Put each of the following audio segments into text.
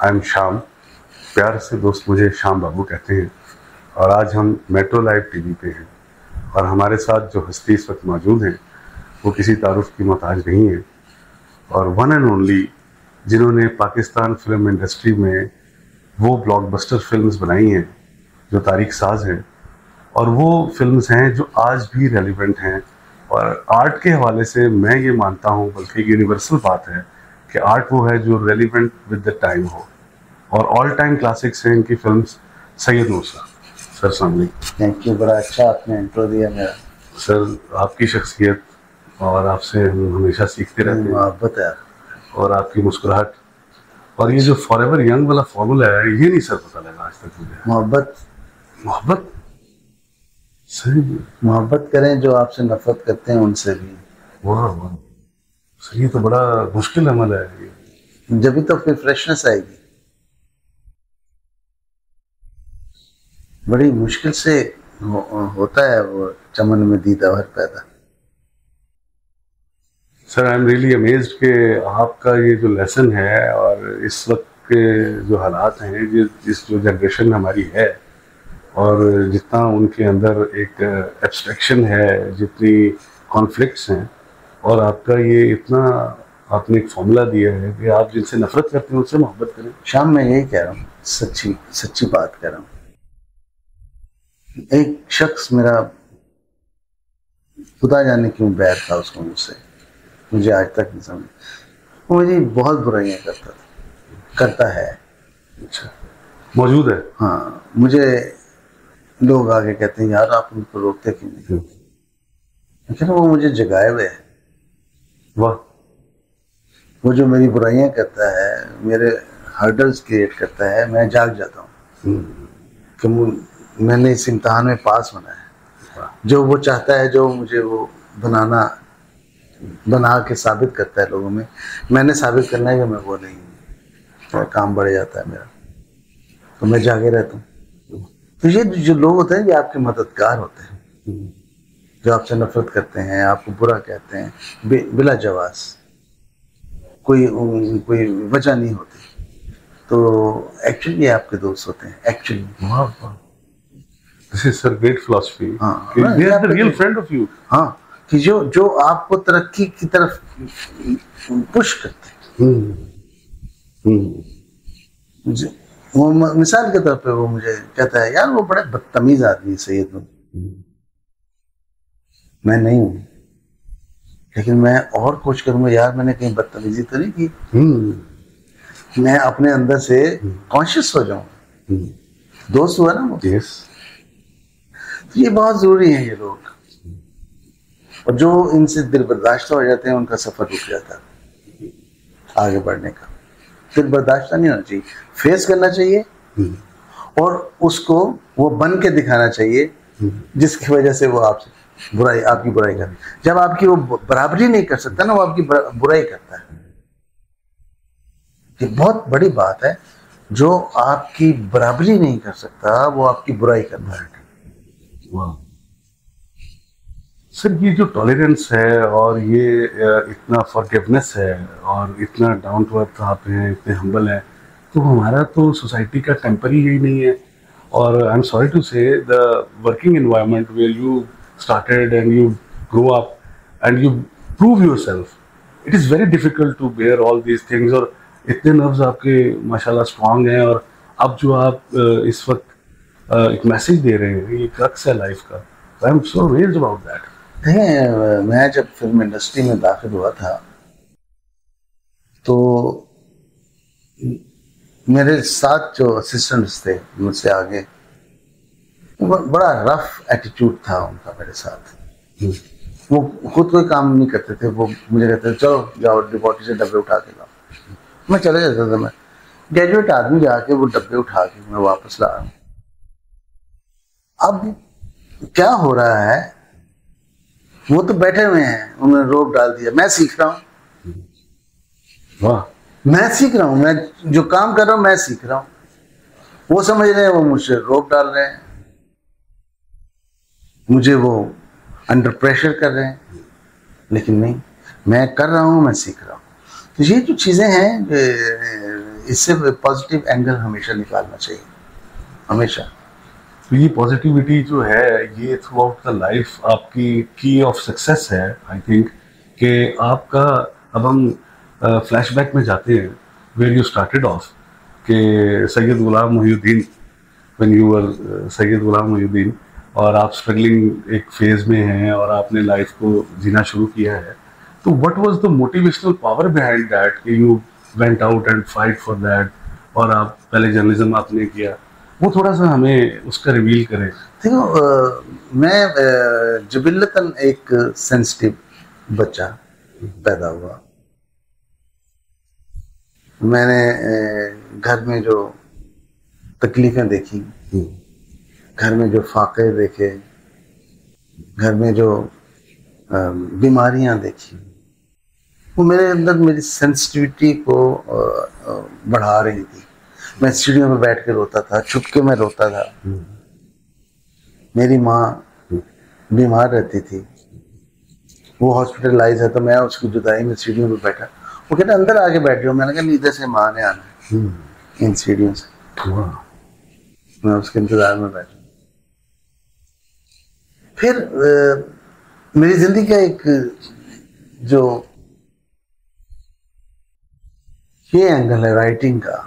I am Shyam, प्यार से दोस्त मुझे श्याम बाबू कहते हैं। और आज हम मेट्रो लाइव टीवी पे हैं और हमारे साथ जो हस्ती इस वक्त मौजूद हैं वो किसी तारुफ की मोहताज नहीं है और वन एंड ओनली जिन्होंने पाकिस्तान फिल्म इंडस्ट्री में वो ब्लॉकबस्टर फिल्म्स बनाई हैं जो तारीख साज हैं और वो फिल्म्स हैं जो आज भी रेलिवेंट हैं। और आर्ट के हवाले से मैं ये मानता हूँ, बल्कि एक यूनिवर्सल बात है कि आर्ट वो है जो रेलिवेंट विद द टाइम हो। और ऑल टाइम क्लासिक्स हैं इनकी फिल्म्स। सैयद मूसा सर, सामने। थैंक यू, बड़ा अच्छा आपने इंट्रो दिया मेरा। सर, आपकी शख्सियत और आपसे हम हमेशा सीखते रहते हैं। मोहब्बत है और आपकी मुस्कुराहट और ये जो फॉरएवर यंग वाला फॉर्मूला है, ये नहीं सर पता लगा आज तक मुझे। मोहब्बत मोहब्बत सही, मोहब्बत करें जो आपसे नफरत करते हैं उनसे भी। वाह वाह सर, ये तो बड़ा मुश्किल अमल है। जब तो फिर फ्रेशनेस आएगी। बड़ी मुश्किल से होता है वो चमन में दीदार पैदा। Sir, I am really amazed कि आपका ये जो लेसन है और इस वक्त के जो हालात हैं, जिस जो जनरेशन हमारी है और जितना उनके अंदर एक एब्स्ट्रैक्शन है, जितनी कॉन्फ्लिक्ट्स हैं, और आपका ये इतना आपने एक फॉर्मूला दिया है कि आप जिनसे नफरत करते हैं उनसे मोहब्बत करें। शाम मैं यही कह रहा हूँ, सच्ची सच्ची बात कह रहा हूँ। एक शख्स मेरा खुदा जाने क्यों बैर था उसको मुझसे, मुझे आज तक नहीं समझ। वो मुझे बहुत बुराइयां करता था, करता है। अच्छा, मौजूद है। हाँ, मुझे लोग आगे कहते हैं यार आप उनको रोकते क्यों नहीं, लेकिन वो मुझे जगाए हुए है। वाह। वो जो मेरी बुराइयां करता है, मेरे हर्डल्स क्रिएट करता है, मैं जाग जाता हूँ कि मैंने इस इम्तहान में पास होना है। जो वो चाहता है, जो मुझे वो बना के साबित करता है लोगों में, मैंने साबित करना है कि मैं वो नहीं हूँ। काम बढ़ जाता है मेरा, तो मैं जागे रहता हूँ। तो ये जो लोग होते हैं ये आपके मददगार होते हैं, जो आपसे नफरत करते हैं, आपको बुरा कहते हैं बिला जवाब, कोई वजह नहीं होती, तो एक्चुअली ये आपके दोस्त होते हैं। Actually this is sir great philosophy. हाँ, they are the real friend of you. हाँ, कि जो आपको तरक्की की तरफ पुश करते हैं। वो मिसाल के तौर पे वो मुझे कहता है यार वो बड़े बदतमीज आदमी है सैयद। मैं नहीं हूँ, लेकिन मैं और कोशिश करूंगा यार मैंने कहीं बदतमीजी तो नहीं की। मैं अपने अंदर से कॉन्शियस हो जाऊं। दोस्त हुआ ना वो। यस। तो ये बहुत जरूरी है ये लोग, और जो इनसे दिल बर्दाश्त हो जाते हैं उनका सफर रुक जाता है आगे बढ़ने का। दिल बर्दाश्त नहीं होना चाहिए, फेस करना चाहिए और उसको वो बन के दिखाना चाहिए, जिसकी वजह से वो आपकी बुराई करे। जब आपकी वो बराबरी नहीं कर सकता ना, वो आपकी बुराई करता है। ये बहुत बड़ी बात है, जो आपकी बराबरी नहीं कर सकता वो आपकी बुराई करता है। सर, ये जो टॉलरेंस है और ये इतना फॉरगिवनेस है और इतना डाउन टू अर्थ आप हैं, इतने हम्बल हैं, तो हमारा तो सोसाइटी का टेम्पर ही यही नहीं है। और I am sorry to say the working environment where you started and you grew up and you prove yourself, it is very difficult to bear all these things। और इतने नर्व्स आपके माशाल्लाह strong हैं, और अब जो आप इस वक्त एक मैसेज दे रहे हैं, ये क्रक्स है लाइफ का। I am so amazed about that. मैं जब फिल्म इंडस्ट्री में दाखिल हुआ था तो मेरे साथ जो असिस्टेंट्स थे मुझसे आगे, बड़ा रफ एटीट्यूड था उनका मेरे साथ। वो खुद कोई काम नहीं करते थे, वो मुझे कहते थे चलो जाओ डिपोटी से डब्बे उठा के लाओ। मैं चले जाता था। मैं ग्रेजुएट आदमी जाके वो डब्बे उठा के मैं वापस ला रहा हूँ। अब क्या हो रहा है, वो तो बैठे हुए हैं, उन्होंने रोप डाल दिया, मैं सीख रहा हूँ। वाह। मैं सीख रहा हूँ, मैं जो काम कर रहा हूँ मैं सीख रहा हूँ। वो समझ रहे हैं वो मुझसे रोप डाल रहे हैं, मुझे वो अंडर प्रेशर कर रहे हैं, लेकिन नहीं, मैं कर रहा हूँ, मैं सीख रहा हूँ। तो ये जो चीज़ें हैं, इससे पॉजिटिव एंगल हमेशा निकालना चाहिए, हमेशा। तो ये पॉजिटिविटी जो है ये थ्रू आउट द लाइफ आपकी की ऑफ सक्सेस है, आई थिंक। कि आपका, अब हम फ्लैशबैक में जाते हैं वेयर यू स्टार्टेड ऑफ, कि Syed Ghulam Mohiuddin, when you were Syed Ghulam Mohiuddin, और आप स्ट्रगलिंग एक फेज में हैं और आपने लाइफ को जीना शुरू किया है। तो what was the motivational power behind that कि you went out and fight for that, और आप पहले जर्नलिज्म आपने किया, वो थोड़ा सा हमें उसका रिवील करें। देखो, मैं जबिल्लतन एक सेंसिटिव बच्चा पैदा हुआ। मैंने घर में जो तकलीफें देखी, घर में जो फाके देखे, घर में जो बीमारियां देखी, वो मेरे अंदर मेरी सेंसिटिविटी को बढ़ा रही थी। मैं सीढ़ियों में बैठ के रोता था, चुपके में रोता था। मेरी माँ बीमार रहती थी, वो हॉस्पिटलाइज है, तो मैं उसकी जुदाई में सीढ़ियों में बैठा। वो कहते अंदर आके बैठ जाओ। मैंने कहा इधर से माँ ने आना है, इन सीढ़ियों से। मैं उसके इंतजार में बैठा। फिर मेरी जिंदगी का एक जो ये एंगल है राइटिंग का,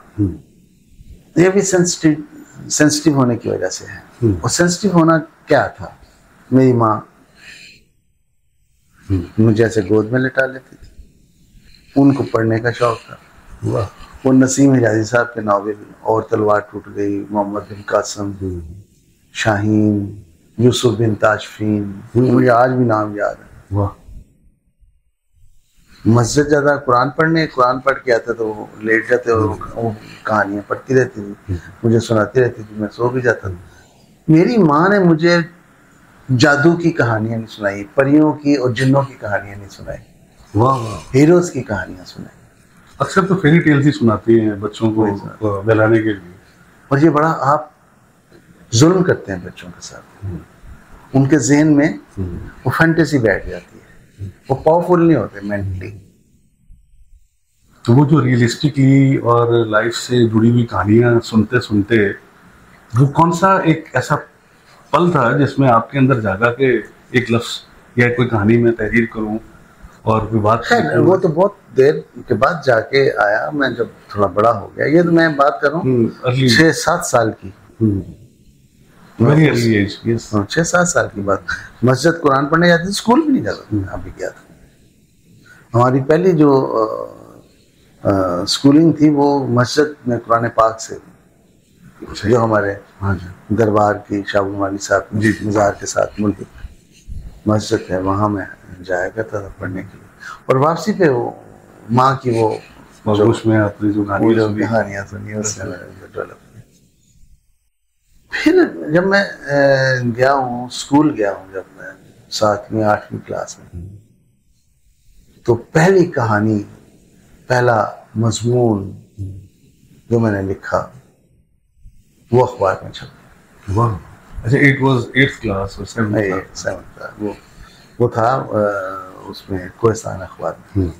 ये भी सेंसिटिव होने की वजह से है। और सेंसिटिव होना क्या था, मेरी माँ मुझे ऐसे गोद में लिटा लेती थी, उनको पढ़ने का शौक था। वो नसीम हिजाजी साहब के नावल और तलवार टूट गई, मोहम्मद बिन कासिम, शाहीन, यूसुफ बिन ताशफीन, मुझे आज भी नाम याद है। वाह। मस्जिद जाता कुरान पढ़ने, कुरान पढ़ के आता तो वो लेट जाते और वो कहानियां पढ़ती रहती थी, मुझे सुनाती रहती थी, मैं सो भी जाता था। मेरी माँ ने मुझे जादू की कहानियां नहीं सुनाई, परियों की और जिन्नों की कहानियां नहीं सुनाई, वाह, हीरोज की कहानियां सुनाई। अक्सर तो फेरी टेल्स ही सुनाती हैं बच्चों को बहलाने के लिए, और ये बड़ा आप जुल्म करते हैं बच्चों के साथ। उनके ज़हन में वो फैंटेसी बैठ जाती है, वो पावरफुल नहीं होते मेंटली। तो वो जो रियलिस्टिकली और लाइफ से जुड़ी हुई कहानियां सुनते सुनते, वो कौन सा एक ऐसा पल था जिसमें आपके अंदर जागा के एक लफ्ज या कोई कहानी में तहरीर करूं और कोई बात? वो तो बहुत देर के बाद जाके आया, मैं जब थोड़ा बड़ा हो गया। ये तो मैं बात कर रहा हूँ 6-7 साल की, वेरी अर्ली एज। 6-7 साल की बात। मस्जिद कुरान पढ़ने जाती थी, स्कूल भी नहीं जाता था, अभी गया था। हमारी पहली जो स्कूलिंग थी वो मस्जिद में कुरान पाक से, जो हमारे दरबार की शाहबुल माली साहब मज़ार के साथ मुल्क मस्जिद है, वहाँ मैं जाया करता था पढ़ने के लिए। और वापसी पे वो माँ की वो उसमें आपने जो कहानियाँ सुनी, उसमें मैंने डेवलप किया। फिर जब मैं गया हूँ, स्कूल गया हूँ, जब मैं 7वीं 8वीं क्लास में, तो पहली कहानी, पहला मजमून जो मैंने लिखा वो अखबार में छपा। वाह। अच्छा, इट वाज 8th क्लास और 7th। वो था उसमें कोहिस्तान अखबार में।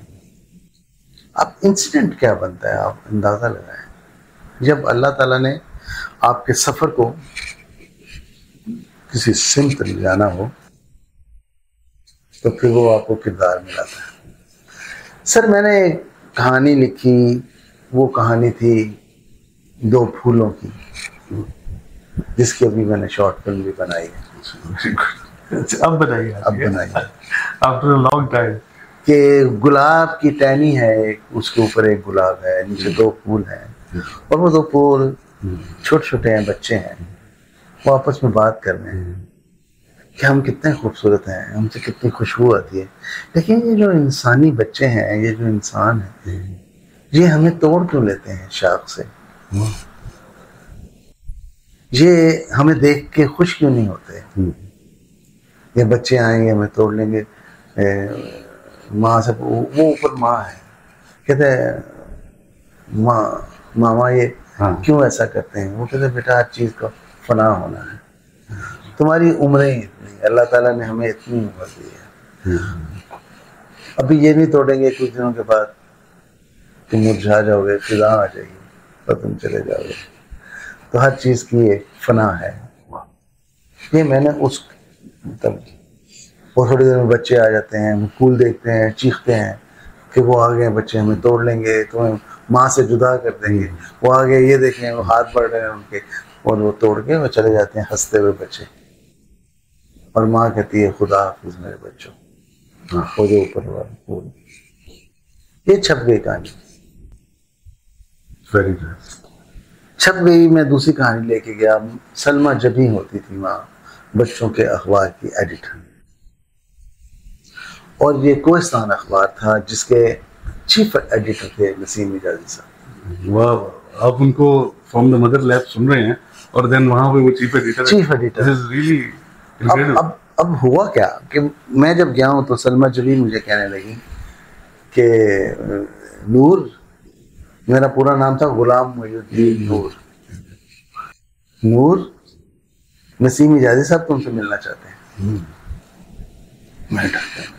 अब इंसिडेंट क्या बनता है आप अंदाजा लगाएं। जब अल्लाह ताला ने आपके सफर को किसी सिमत ले जाना हो तो फिर वो आपको किरदार मिलाता है। सर, मैंने कहानी लिखी, वो कहानी थी 2 फूलों की, जिसकी अभी मैंने शॉर्ट फिल्म भी बनाई है। अब बनाई आफ्टर अ लॉन्ग टाइम। कि गुलाब की टहनी है, उसके ऊपर एक गुलाब है, नीचे 2 फूल हैं, और वो 2 फूल छोटे छोटे हैं, बच्चे हैं, वो आपस में बात कर रहे हैं कि हम कितने खूबसूरत हैं, हमसे कितनी खुशबू आती है। लेकिन ये जो इंसानी बच्चे हैं, ये जो इंसान है, ये हमें तोड़ क्यों लेते हैं शाख से? ये हमें देख के खुश क्यों नहीं होते? ये बच्चे आएंगे, हमें तोड़ लेंगे। माँ से, वो ऊपर माँ है, कहते मामा ये क्यों ऐसा करते हैं? वो कहते बेटा, हर चीज का फना होना है, तुम्हारी उम्रें इतनी, अल्लाह ताला ने हमें इतनी उम्र दी है, अभी ये नहीं तोड़ेंगे, कुछ दिनों के बाद तुम मुरझा जाओगे, फिजा आ जाएगी, और तुम चले जाओगे। तो हर चीज की एक फना है। ये मैंने उस मतलब, और थोड़ी देर में बच्चे आ जाते हैं, वो फूल देखते हैं, चीखते हैं कि वो आ गए बच्चे, हमें तोड़ लेंगे, तुम्हें माँ से जुदा कर देंगे। वो आ गए, ये देखें वो हाथ बढ़ रहे हैं उनके, और वो तोड़ के वो चले जाते हैं हंसते हुए बच्चे। और माँ कहती है खुदा हाफिज मेरे बच्चों, वो जो ऊपर वाला फूल। ये छप गई कहानी, वेरी गुड। छप गई। मैं दूसरी कहानी लेके गया। सलमा जबी होती थी वहाँ बच्चों के अखबार की एडिटर, और ये कोहिस्तान अखबार था जिसके चीफ एडिटर थे नसीम मिजाजी साहब। वाह, आप उनको फ्रॉम द मदर लैब सुन रहे हैं और देन वहाँ पे वो chief editor. This is really incredible. अब हुआ क्या कि मैं जब गया हूँ तो सलमा जबी मुझे कहने लगी कि नूर, मेरा पूरा नाम था गुलाम मोइनुद्दीन नूर, नूर नसीम मिजाजी साहब तुमसे मिलना चाहते हैं। मैं डर गया।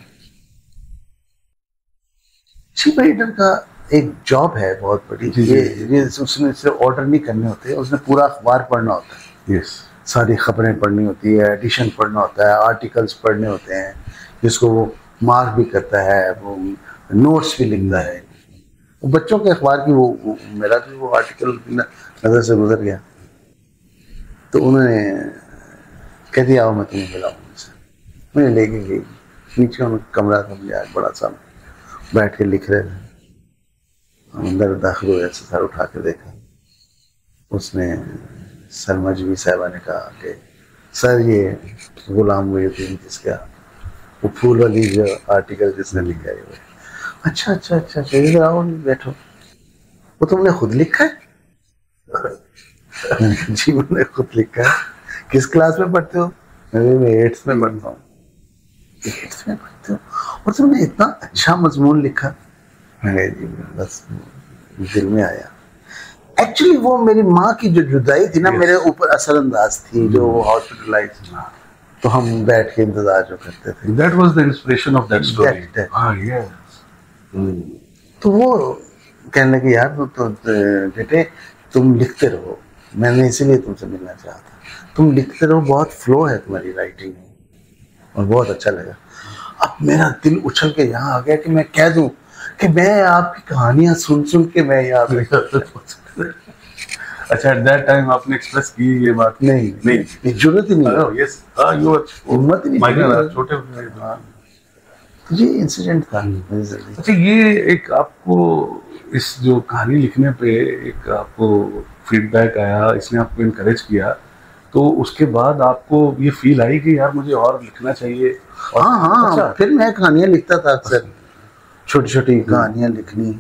चीफ एडिटर का एक जॉब है बहुत बड़ी। ये उसने सिर्फ ऑर्डर नहीं करने होते, उसने पूरा अखबार पढ़ना होता है। यस, सारी खबरें पढ़नी होती है, एडिशन पढ़ना होता है, आर्टिकल्स पढ़ने होते हैं, जिसको वो मार्क भी करता है, वो नोट्स भी लिखता है। वो बच्चों के अखबार की वो मेरा भी वो आर्टिकल नज़र से गुजर गया, तो उन्होंने कह दिया आओ मैं तुम्हें मिलाऊंगा। मुझे लेके गई नीचे, उनका कमरा था, मुझे बड़ा सा, बैठ के लिख रहे थे। अंदर दाखिल हुए, सर उठा के देखा, उसने सलमा जबी साहिबा ने कहा कि सर ये गुलाम मोइनुद्दीन जिसका वो फूल वाली जो आर्टिकल जिसने लिखा है। अच्छा अच्छा अच्छा अच्छा, इधर आओ बैठो। वो तुमने खुद लिखा है? जी मैंने खुद लिखा है। किस क्लास में पढ़ते हो? मैं 8th में पढ़ता हूँ। 8th में पढ़ते हो और तुमने इतना अच्छा मजमून लिखा? मैंने जी बस दिल में आया। एक्चुअली वो मेरी माँ की जो जुदाई थी ना, मेरे ऊपर असरअंदाज थी, जो हॉस्पिटलाइज थी, तो हम बैठ के इंतजार जो करते थे। That was the inspiration of that story. Yes. तो वो कहने लगे यार तो बेटे तुम लिखते रहो, मैंने इसीलिए तुमसे मिलना चाहा था, तुम लिखते रहो, बहुत फ्लो है तुम्हारी राइटिंग में और बहुत अच्छा लगा। अब मेरा दिल उछल के यहाँ आ गया कि मैं कह दूं कि मैं आपकी कहानियां सुन सुन के मैं याद अच्छा, एट दैट टाइम आपने एक्सप्रेस की ये बात? नहीं, जरूरत ही नहीं। यस, यू हिम्मत ही नहीं, छोटे। ये इंसिडेंट था। अच्छा, ये एक आपको इस जो कहानी लिखने पे एक आपको फीडबैक आया, इसने आपको इनकरेज किया, तो उसके बाद आपको ये फील आई कि यार मुझे और लिखना चाहिए? हाँ, अच्छा। फिर मैं कहानियां लिखता था अक्सर, छोटी छोटी कहानियां लिखनी।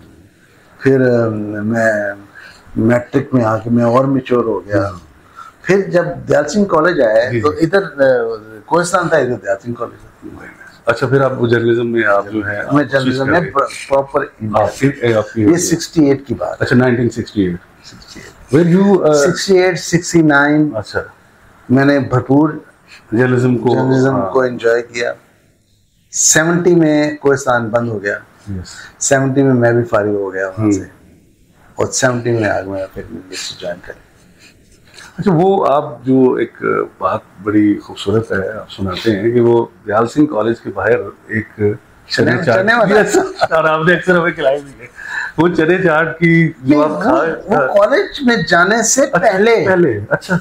फिर मैं मैट्रिक में आके मैं और मैच्योर हो गया। फिर जब दयाल सिंह कॉलेज आए तो इधर कोहिस्तान था, इधर दयाल सिंह कॉलेज। अच्छा, फिर आप जर्नलिज्म में आप जो है, मैं जर्नलिज्म में प्रॉपर, ये 68 की बात। अच्छा, 1968। Where you 68 69। अच्छा, मैंने भरपूर जर्नलिज्म को एंजॉय किया। 70 में कोहिस्तान बंद हो गया। 70 में मैं भी फारिग हो गया वहाँ से, और 70 में आगे मैं फिर मिनिस्ट्री ज्वाइन कर। अच्छा, वो आप जो एक बात बड़ी खूबसूरत है, आप सुनाते हैं कि वो दयाल सिंह कॉलेज के बाहर एक चने चाट, और आपने अक्सर हमें खिलाई भी है वो चने चाट की जो आप खाए। वो कॉलेज में जाने से पहले। अच्छा,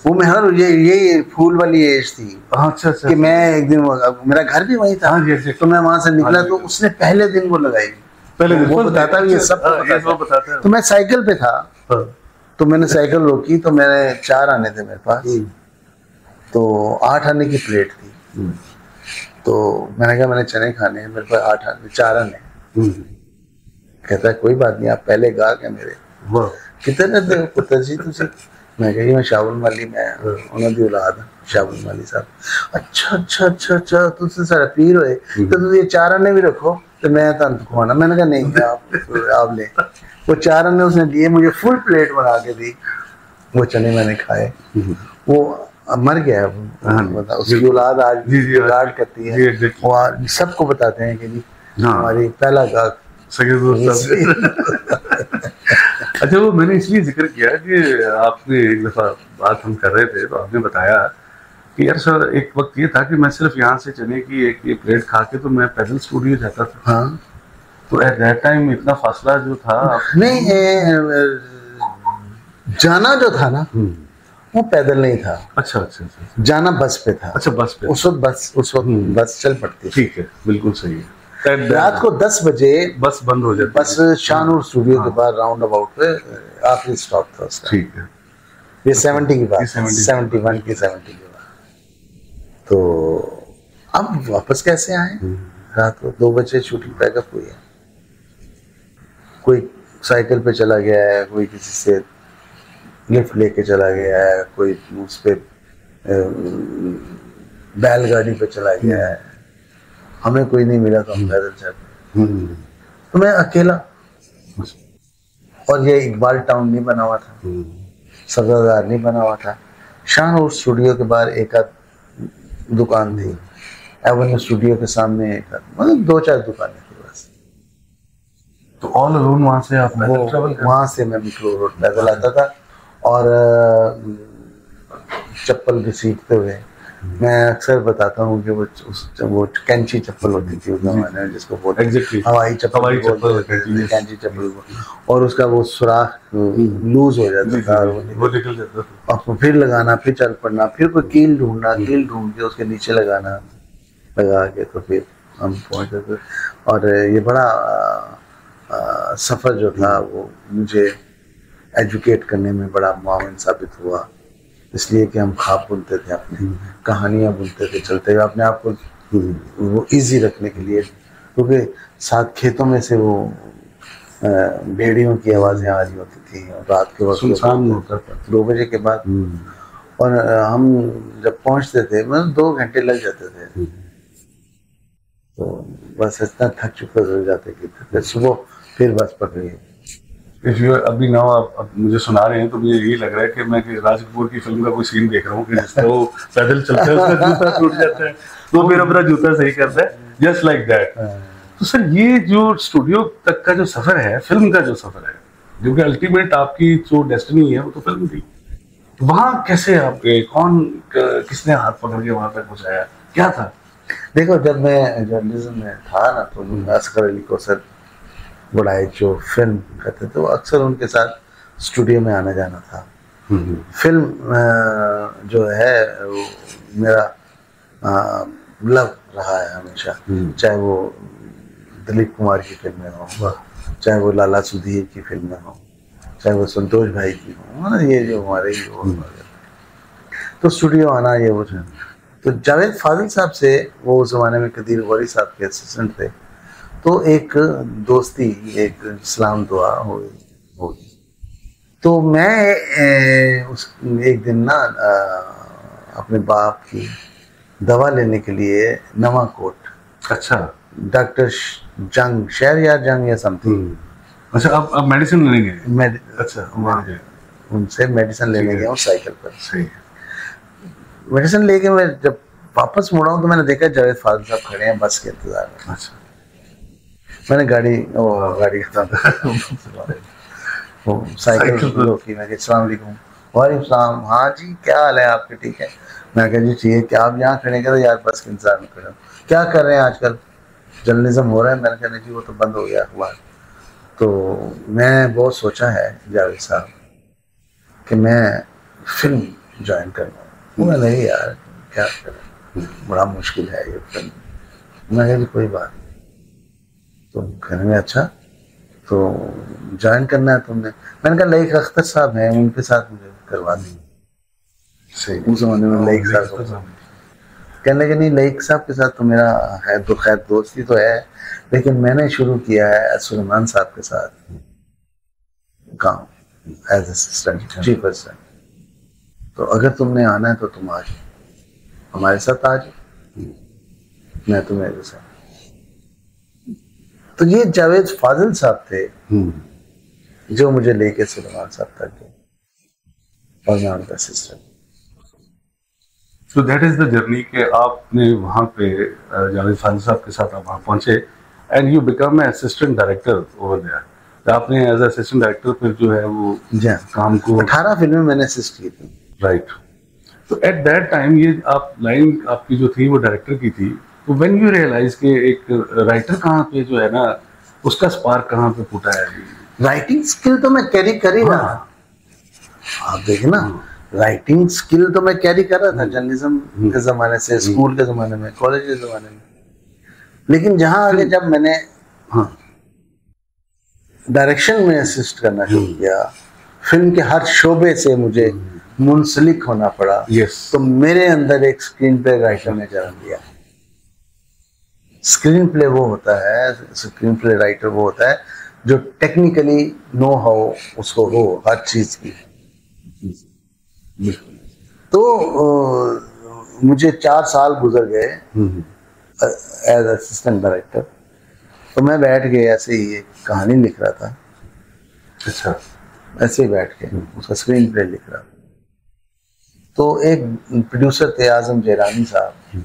वो मैं ये फूल वाली एज थी। अच्छा कि मैं एक दिन, मेरा घर भी वही था, तो मैं वहां से निकला तो उसने पहले दिन वो लगाई। पहले दिन वो बताता भी है, सब बताता है। तो मैं साइकिल पे था, तो मैंने साइकिल रोकी, तो मैंने 4 आने थे मेरे पास, तो 8 आने की प्लेट थी। तो मैंने कहा मैंने चने खाने हैं, मेरे पास 8 आने 4 आने। कहता है कोई बात नहीं, आप पहले गा के मेरे कितने दे पुत्र जी तुझे? मैं कही मैं शाहुल माली में उन्होंने दी औलाद शाहुल माली साहब। अच्छा तुझसे सारा पीर होए तो तुझे ये 4 आने भी रखो, तो मैं तन खुआना। मैंने कहा नहीं, आप ले। वो 4 आने उसने दिए, मुझे फुल प्लेट बना के दी। वो चने मैंने खाए। वो मर गया, उसकी औलाद आज गार्ड करती है। वो सबको बताते हैं कि जी हमारी पहला गाहक अच्छा, वो मैंने इसलिए जिक्र किया कि आपने एक दफा बात हम कर रहे थे तो आपने बताया कि यार सर एक वक्त ये था कि मैं सिर्फ यहाँ से चने की एक ये प्लेट खा के तो मैं पैदल स्टूडियो जाता था। हाँ, तो एट दैट टाइम इतना फासला जो था नहीं जाना जो था ना वो पैदल नहीं था। अच्छा अच्छा अच्छा, जाना बस पे था। अच्छा बस पे उस वक्त बस चल पड़ती थी। ठीक है, बिल्कुल सही है। रात को 10 बजे बस बंद हो जाती, बस शाहनूर स्टूडियो के बाद राउंड अबाउट पे आखिरी स्टॉप था उसका। ठीक है, ये 70 की बात, 71 की 70 की बात। तो अब वापस कैसे आए? रात को 2 बजे शूटिंग पैकअप हुई है। कोई साइकिल पे चला गया है, कोई किसी से लिफ्ट लेके चला गया है, कोई उस पे बैलगाड़ी पे चला गया है। हमें कोई नहीं मिला तो हम पैदल चल। तो मैं अकेला, और ये इकबाल टाउन नहीं बना हुआ था, सफदरजंग नहीं बना हुआ था। शाहनूर स्टूडियो के बाहर एक आध दुकान थी, एवेन्यू स्टूडियो के सामने एक आध, मतलब 2-4 दुकानें थी बस। तो ऑल अलोन वहां से आप पैदल ट्रैवल कर? वहां से मैं मिक्रो रोड पैदल आता था और चप्पल घसीटते हुए। मैं अक्सर बताता हूँ कि वो कैंची चप्पल होती थी उस जमाने में, जिसको बोलते हवाई चप्पल, कैंची चप्पल, और उसका वो सुराख लूज हो जाता था, वो निकल जाता था। और फिर लगाना, फिर चल पड़ना, फिर कोई कील ढूंढना, कील ढूंढ के उसके नीचे लगाना, लगा के तो फिर हम पहुंचते थे। और ये बड़ा सफर जो था वो मुझे एजुकेट करने में बड़ा मुआविन साबित हुआ, इसलिए कि हम ख्वाब बुनते थे, अपनी कहानियां बुनते थे चलते हुए, अपने आप को वो इजी रखने के लिए। क्योंकि साथ खेतों में से वो भेड़ियों की आवाजें आ रही होती थी और रात के वक्त सुनसान होता था 2 बजे के बाद, और हम जब पहुंचते थे मतलब 2 घंटे लग जाते थे। तो बस इतना थक चुके हो जाते कि फिर सुबह फिर बस पकड़ी। अभी नाउ आप मुझे सुना रहे हैं तो मुझे यही लग रहा है कि मैं राज कपूर की फिल्म का कोई सीन देख रहा हूँ कि जिसका वो पैदल चलता है, उसका जूता टूट जाता है, वो फिर अपना जूता सही करता है, जस्ट लाइक दैट। तो सर ये जो स्टूडियो तक का जो सफर है, फिल्म का जो सफर है, जो कि अल्टीमेट आपकी जो डेस्टिनी है वो तो फिल्म थी, वहां कैसे आप गए? कौन किसने हाथ पकड़ के वहां तक पहुंचाया? क्या था? देखो, जब मैं जर्नलिज्म में था ना तो असगर अली को सर बुढ़ाई जो फिल्म करते थे, वो अक्सर उनके साथ स्टूडियो में आना जाना था। फिल्म जो है वो मेरा लव रहा है हमेशा, चाहे वो दिलीप कुमार की फिल्में हो, चाहे वो लाला सुधीर की फिल्में हो, चाहे वो संतोष भाई की हो, ये जो हमारे ही हो, तो स्टूडियो आना ये वो। तो जावेद फाजिल साहब से, वो उस जमाने में कदीर गौरी साहब के असिस्टेंट थे, तो एक दोस्ती, एक सलाम दुआ होगी। तो मैं उस एक दिन ना अपने बाप की दवा लेने के लिए नवाकोट, अच्छा, डॉक्टर जंग, शहरयार जंग या समथिंग, अच्छा आप मेडिसिन लेने गए? अच्छा, उनसे मेडिसिन लेने गया हूँ साइकिल पर। सही। मेडिसिन लेके मैं जब वापस मुड़ा हूँ तो मैंने देखा जावेद फाजिल साहब खड़े हैं बस के इंतजार में। अच्छा, मैंने गाड़ी साइकिल रोकी, मैं अस्सलाम वालेकुम। वालेकुम सलाम, हाँ जी क्या हाल है आपके? ठीक है। मैं कहा जी ठीक है, क्या आप यहाँ खड़े? कहते यार बस के इंतजार में खड़े हो। क्या कर रहे हैं आजकल? जर्नलिज्म हो रहा है। मैंने कहा जी वो तो बंद हो गया अखबार। तो मैं बहुत सोचा है जावेद साहब कि मैं फिल्म ज्वाइन करूँ। मैं नहीं यार क्या करें, बड़ा मुश्किल है ये फिल्म। मैं कहा कोई बात। तो कहने में अच्छा तो ज्वाइन करना है तुमने? मैंने कहा लईक अख्तर साहब हैं, उनके साथ मुझे करवा दी। सही। उस जमाने में लईक साहब कहने लगे नहीं, लईक साहब के साथ तो मेरा है तो खैर दोस्ती तो है, लेकिन मैंने शुरू किया है सुलेमान साहब के साथ काम एज असिस्टेंट, चीफ असिस्टेंट। तो अगर तुमने आना है तो तुम आ जाओ, हमारे साथ आ जाओ, मैं तुम्हें जैसा। तो ये जावेद फाजिल साहब थे जो मुझे लेके सुलेमान साहब तक गए और मैं उनका assistant. So that is the journey कि आपने वहाँ पे जावेद फाजिल साहब के साथ आप वहाँ पहुँचे and you become an assistant director over there. तो आपने एज असिस्टेंट डायरेक्टर फिर जो है वो काम को 18 फिल्में मैंने असिस्ट की थी। राइट। तो एट दैट टाइम ये आप लाइन आपकी जो थी वो डायरेक्टर की थी, तो व्हेन यू रियलाइज कि एक राइटर कहाँ पे जो है ना उसका स्पार्क कहाँ पे फूटा है? राइटिंग स्किल तो मैं कैरी कर ही रहा था, आप देखें ना, राइटिंग स्किल तो मैं कैरी कर रहा था जर्नलिज्म के जमाने से, स्कूल के जमाने में, कॉलेज के जमाने में। लेकिन जहां आगे जब मैंने डायरेक्शन में असिस्ट करना शुरू किया, फिल्म के हर शोबे से मुझे मुंसलिक होना पड़ा, तो मेरे अंदर एक स्क्रीन प्ले राइटर ने जन्म लिया। स्क्रीन प्ले वो होता है, स्क्रीन प्ले राइटर वो होता है जो टेक्निकली नो हाउ उसको हो हर चीज की। तो मुझे 4 साल गुजर गए एज असिस्टेंट डायरेक्टर। तो मैं बैठ के ऐसे ही एक कहानी लिख रहा था। अच्छा। ऐसे ही बैठ के उसका स्क्रीन प्ले लिख रहा था। तो एक प्रोड्यूसर थे आजम जयरानी साहब,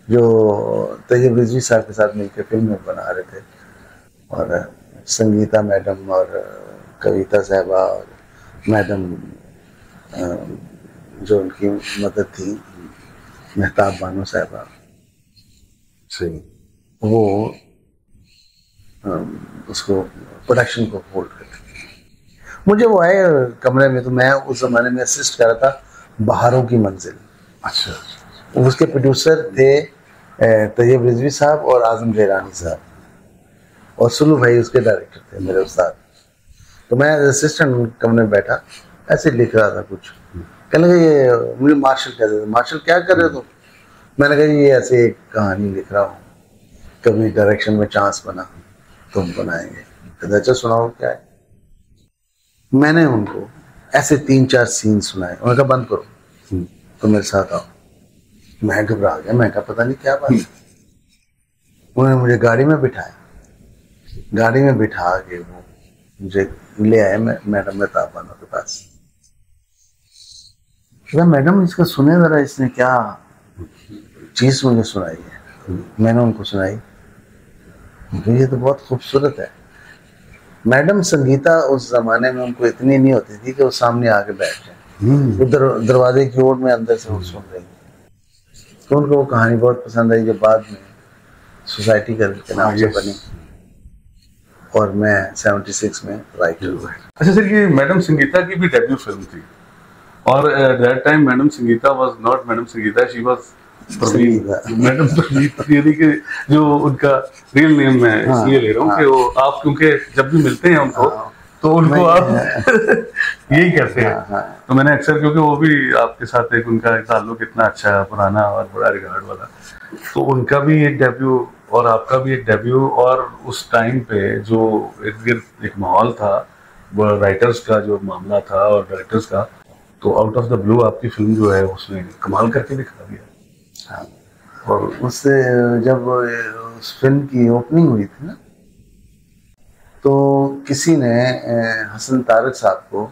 जो तैयब रिजवी साहब के साथ मिलकर फिल्में बना रहे थे, और संगीता मैडम और कविता साहबा और मैडम जो उनकी मदद थी मेहताब बानो साहबा, वो उसको प्रोडक्शन को होल्ड करते। मुझे वो आए कमरे में, तो मैं उस जमाने में असिस्ट कर रहा था बहारों की मंजिल। अच्छा। उसके प्रोड्यूसर थे तैयब रिजवी साहब और आजम जयरानी साहब, और सुलू भाई उसके डायरेक्टर थे, मेरे उस्ताद। तो मैं असिस्टेंट कमरे में बैठा ऐसे लिख रहा था कुछ। कहने लगे ये मुझे मार्शल कहते थे, मार्शल क्या कर रहे हो तुम? मैंने कहा ये ऐसे एक कहानी लिख रहा हूँ, कभी डायरेक्शन में चांस बना तुम बनाएंगे। कहते अच्छा सुनाओ क्या है। मैंने उनको ऐसे 3-4 सीन सुनाए। उन्होंने कहा बंद करो, तो मेरे साथ आओ। मैं घबरा गया, मैं कहा पता नहीं क्या बात है। उन्होंने मुझे गाड़ी में बिठाया, गाड़ी में बिठा के वो मुझे ले आए मैडम मेहताब बानो के पास। मैडम इसका सुने जरा, इसने क्या चीज मुझे सुनाई है। मैंने उनको सुनाई, ये तो बहुत खूबसूरत है। मैडम संगीता उस जमाने में उनको इतनी नहीं होती थी कि वो सामने आके बैठ जाए, वो दरवाजे की ओर में अंदर से वो सुन रही। तो उनको वो कहानी बहुत पसंद आई, जो बाद में सोसाइटी के नाम से बनी, और मैं 76 में राइटर हुआ। अच्छा सर, ये मैडम संगीता की भी डेब्यू फिल्म थी, और that time madam Sangeeta was not madam Sangeeta, she was madam यानी कि जो उनका रियल नेम है, इसलिए ले रहा हूँ कि वो आप क्योंकि जब भी मिलते हैं उनको तो उनको आप यही कहते हैं। तो मैंने अक्सर, क्योंकि वो भी आपके साथ एक उनका ताल्लुक इतना अच्छा है, पुराना और बड़ा रिगार्ड वाला, तो उनका भी एक डेब्यू और आपका भी एक डेब्यू। और उस टाइम पे जो एक माहौल था, वो राइटर्स का जो मामला था और डायरेक्टर्स का, तो आउट ऑफ द ब्लू आपकी फिल्म जो है उसने कमाल करके दिखा दिया। हाँ। और उससे जब उस फिल्म की ओपनिंग हुई थी ना, तो किसी ने हसन तारक साहब को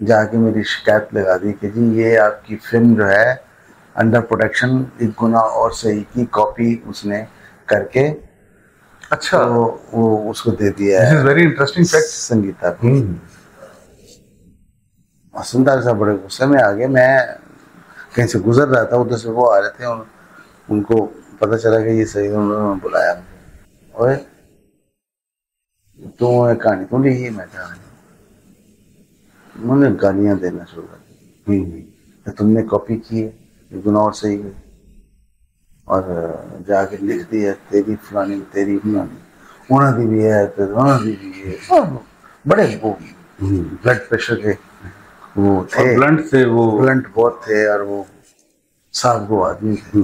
जाके मेरी शिकायत लगा दी कि जी ये आपकी फिल्म जो है अंडर प्रोडक्शन, एक गुना और सही की कॉपी उसने करके, अच्छा, तो वो उसको दे दिया है। This is very interesting fact. Sangeeta को हसन तारक साहब बड़े गुस्से में आ गए। मैं कहीं से गुजर रहा था, उधर से वो आ रहे थे, उनको पता चला कि ये सही, उन्होंने बुलाया और तो कहानी तो लिखी। मैं कहानी उन्होंने गालियां देना शुरू कर दी, तुमने कॉपी की है, गुनाह और सही है, और जाके लिख दी है तेरी फलानी तेरी फलानी, उन्होंने दी भी है, उन्होंने दी भी है। बड़े वो ब्लड प्रेशर के वो थे, ब्लंट थे, वो ब्लंट बहुत थे, और वो साफ वो आदमी थे।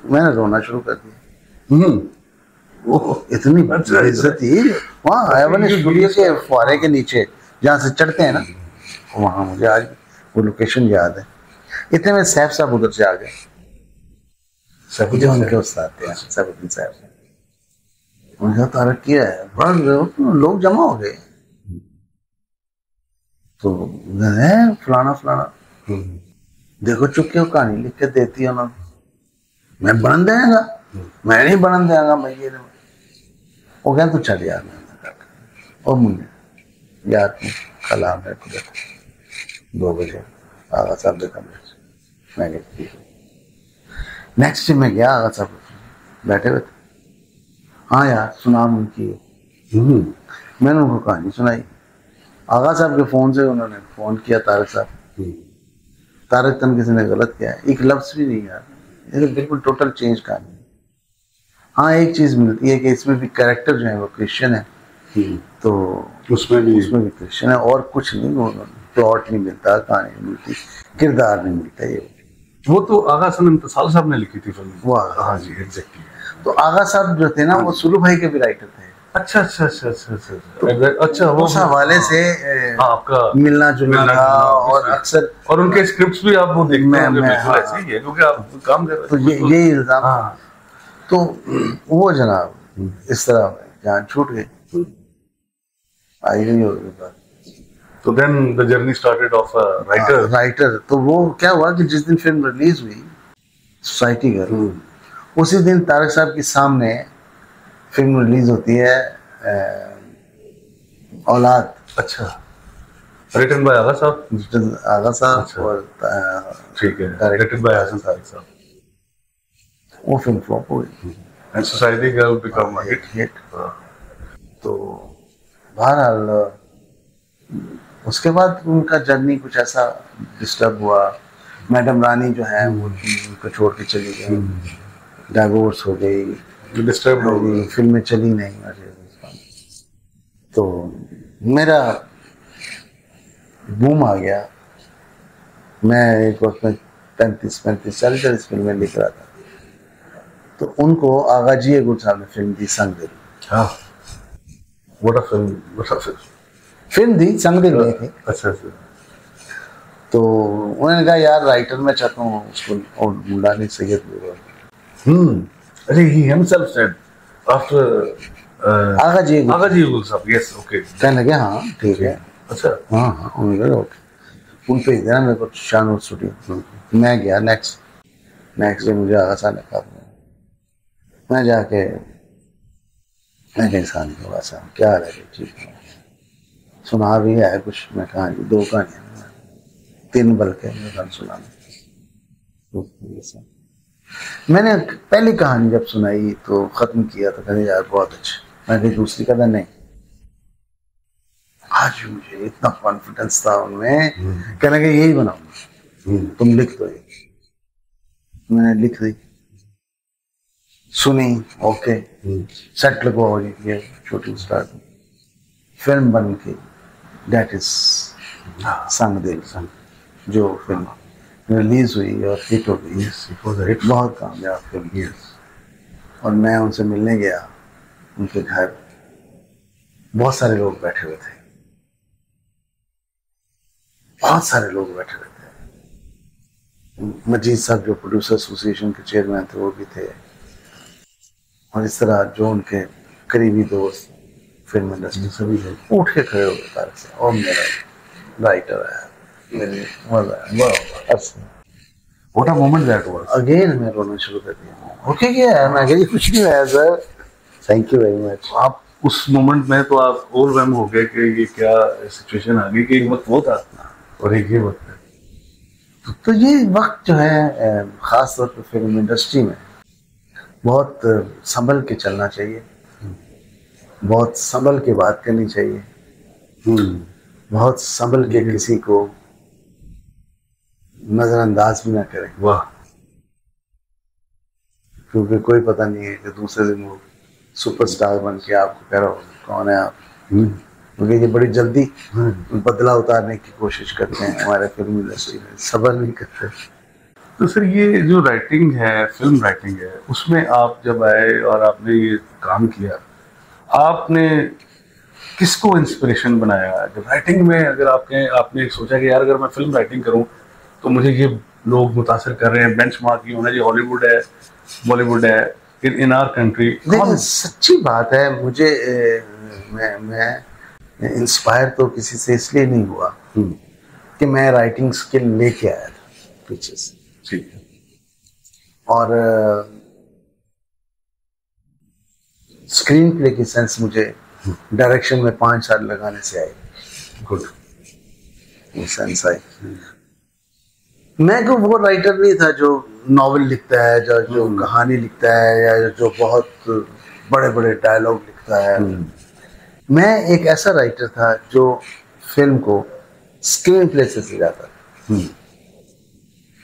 मैंने रोना शुरू कर दिया। वो इतनी बेइज्जती। वहाँ एवन स्टूडियो के फुहारे के नीचे जहाँ से चढ़ते हैं ना, वहाँ मुझे आज वो लोकेशन याद है। इतने में सैफ साहब उधर से आ गए, जो उनके उस्ताद थे सैफुद्दीन साहब। उन्होंने तारक किया है, बड़ा लोग जमा हो गए, तो फलाना फलाना देखो चुपके हो कहानी लिख के देती है उन्होंने, मैं बनन देगा, मैं नहीं बनन देगा। मैं ये वो कहते तू चल यार, और मुन्ने यार तुम कल आ मेरे को देखो 2 बजे आगा साहब के कमरे से। मैं गया, नेक्स्ट डे मैं गया, आगा साहब बैठे हुए थे। हाँ यार सुनाम उनकी है। मैंने उनको कहानी सुनाई। आगा साहब के फोन से उन्होंने फोन किया तारक साहब, तारक तन किसी ने गलत किया है, एक लफ्ज भी नहीं यार, ये तो बिल्कुल टोटल चेंज कहानी। हाँ एक चीज मिलती है कि इसमें भी कैरेक्टर जो है वो क्रिश्चियन है, तो उसमें भी क्रिश्चियन है, और कुछ नहीं, प्लॉट नहीं मिलता, कहानी नहीं मिलती, किरदार नहीं मिलता। ये वो तो आगा सनम इम्तिसाल साहब ने लिखी थी फिल्म वो। हाँ जी एग्जैक्टली। तो आगा साहब जो थे ना वो सुलू भाई के भी राइटर थे। अच्छा अच्छा अच्छा अच्छा अच्छा अच्छा, वो उस हवाले से आपका मिलना जुलना था, और अक्सर और उनके स्क्रिप्ट्स भी आप वो देखते हैं बिल्कुल ऐसे ही है, क्योंकि आप काम कर रहे हैं। तो ये इल्जाम, तो वो जनाब इस तरह जान छूट गई, आई नहीं होगी बात। तो then the journey started of writer. तो वो क्या हुआ कि जिस दिन फिल्म रिलीज हुई सोसाइटी घर, उसी दिन तारक साहब के सामने फिल्म रिलीज होती है औलाद। अच्छा, रिटन बाय आगा साहब। आगा साहब अच्छा। और ठीक है, रिटन बाय हसन तारक साहब। वो फिल्म फ्लॉप हो गई and society girl become a hit. तो बहरहाल उसके बाद उनका जर्नी कुछ ऐसा डिस्टर्ब हुआ। मैडम रानी जो है वो उनको छोड़ के चली गई, डाइवोर्स हो गई, डिस्टर्ब हो गई, फिल्में चली नहीं। तो मेरा बूम आ गया। मैं एक वक्त में 35-40 फिल्में लिख रहा था, तो उनको आगा जी गुल साहब ने फिल्म दी संग दिल। हाँ, फिल्म दी संग दिल नहीं थी। अच्छा अच्छा। तो उन्होंने कहा यार राइटर मैं चाहता हूँ उसको, और मुलानी सैयद अरे he himself said after आगा जी गुल साहब, yes, okay, कहने लगे हाँ ठीक है। अच्छा हाँ उन्होंने कहा ओके, उन पे देना मेरे को शानूर स्टूडियो। मैं गया नेक्स्ट डे, मुझे आगा साहब ने कहा, मैं जाके मैं इंसान के पास क्या हाल है, ठीक है, सुना भी है कुछ। मैं कहानी 2 कहानियाँ 3 बल्कि सुनाना। मैंने पहली कहानी जब सुनाई तो खत्म किया तो कहते यार बहुत अच्छा। मैं दूसरी कदर नहीं, आज मुझे इतना कॉन्फिडेंस था उनमें, कहने लगे यही बनाऊंगा, तुम लिख दो ये। मैंने लिख दी, सुनी, ओके, सेट लगवाओ, ये शूटिंग स्टार्ट, फिल्म बन के डेट इज संग दिल, जो फिल्म रिलीज हुई और हिट हो गई। बहुत कामयाब फिल्म। और मैं उनसे मिलने गया, उनके घर बहुत सारे लोग बैठे हुए थे, बहुत सारे लोग बैठे हुए थे। मजीद साहब जो प्रोड्यूसर एसोसिएशन के चेयरमैन थे वो भी थे, और इस तरह जो उनके करीबी दोस्त फिल्म इंडस्ट्री सभी लोग उठ के खड़े हो गए तारक से, और मेरा राइटर है, मेरे What a moment that was. Again मैं रोना शुरू कर दिया। ओके क्या है, मैं कही कुछ नहीं है sir, thank you very much. आप उस मोमेंट में तो आप ओवरवेल्म हो गए कि ये क्या सिचुएशन आ गई, कि एक वक्त वो था और एक ये वक्त है। तो ये वक्त जो है खास तौर पर फिल्म इंडस्ट्री में बहुत संभल के चलना चाहिए, बहुत संभल के बात करनी चाहिए, बहुत संभल के किसी को नजरअंदाज भी ना करें। वाह, क्योंकि कोई पता नहीं है कि दूसरे दिन वो सुपरस्टार बन के आपको कह रहा हो कौन है आप, क्योंकि ये बड़ी जल्दी बदला उतारने की कोशिश करते हैं हमारे फिल्म इंडस्ट्री में, सब्र नहीं करते। तो सर ये जो राइटिंग है, फिल्म राइटिंग है, उसमें आप जब आए और आपने ये काम किया, आपने किसको इंस्पिरेशन बनाया जब राइटिंग में? अगर आपने सोचा कि यार अगर मैं फिल्म राइटिंग करूं तो मुझे ये लोग मुतासर कर रहे हैं, बेंचमार्क ये होना चाहिए, हॉलीवुड है, बॉलीवुड है, इन आवर कंट्री। देखिए सच्ची बात है, मुझे मैं इंस्पायर तो किसी से इसलिए नहीं हुआ कि मैं राइटिंग स्किल लेके आया था पीछे से, ठीक है, और स्क्रीन प्ले की सेंस मुझे डायरेक्शन में 5 साल लगाने से आई, गुड। वो सेंस आई। मैं को वो राइटर नहीं था जो नॉवेल लिखता है, जो कहानी लिखता है, या जो बहुत बड़े बड़े डायलॉग लिखता है। मैं एक ऐसा राइटर था जो फिल्म को स्क्रीन प्ले से सजाता,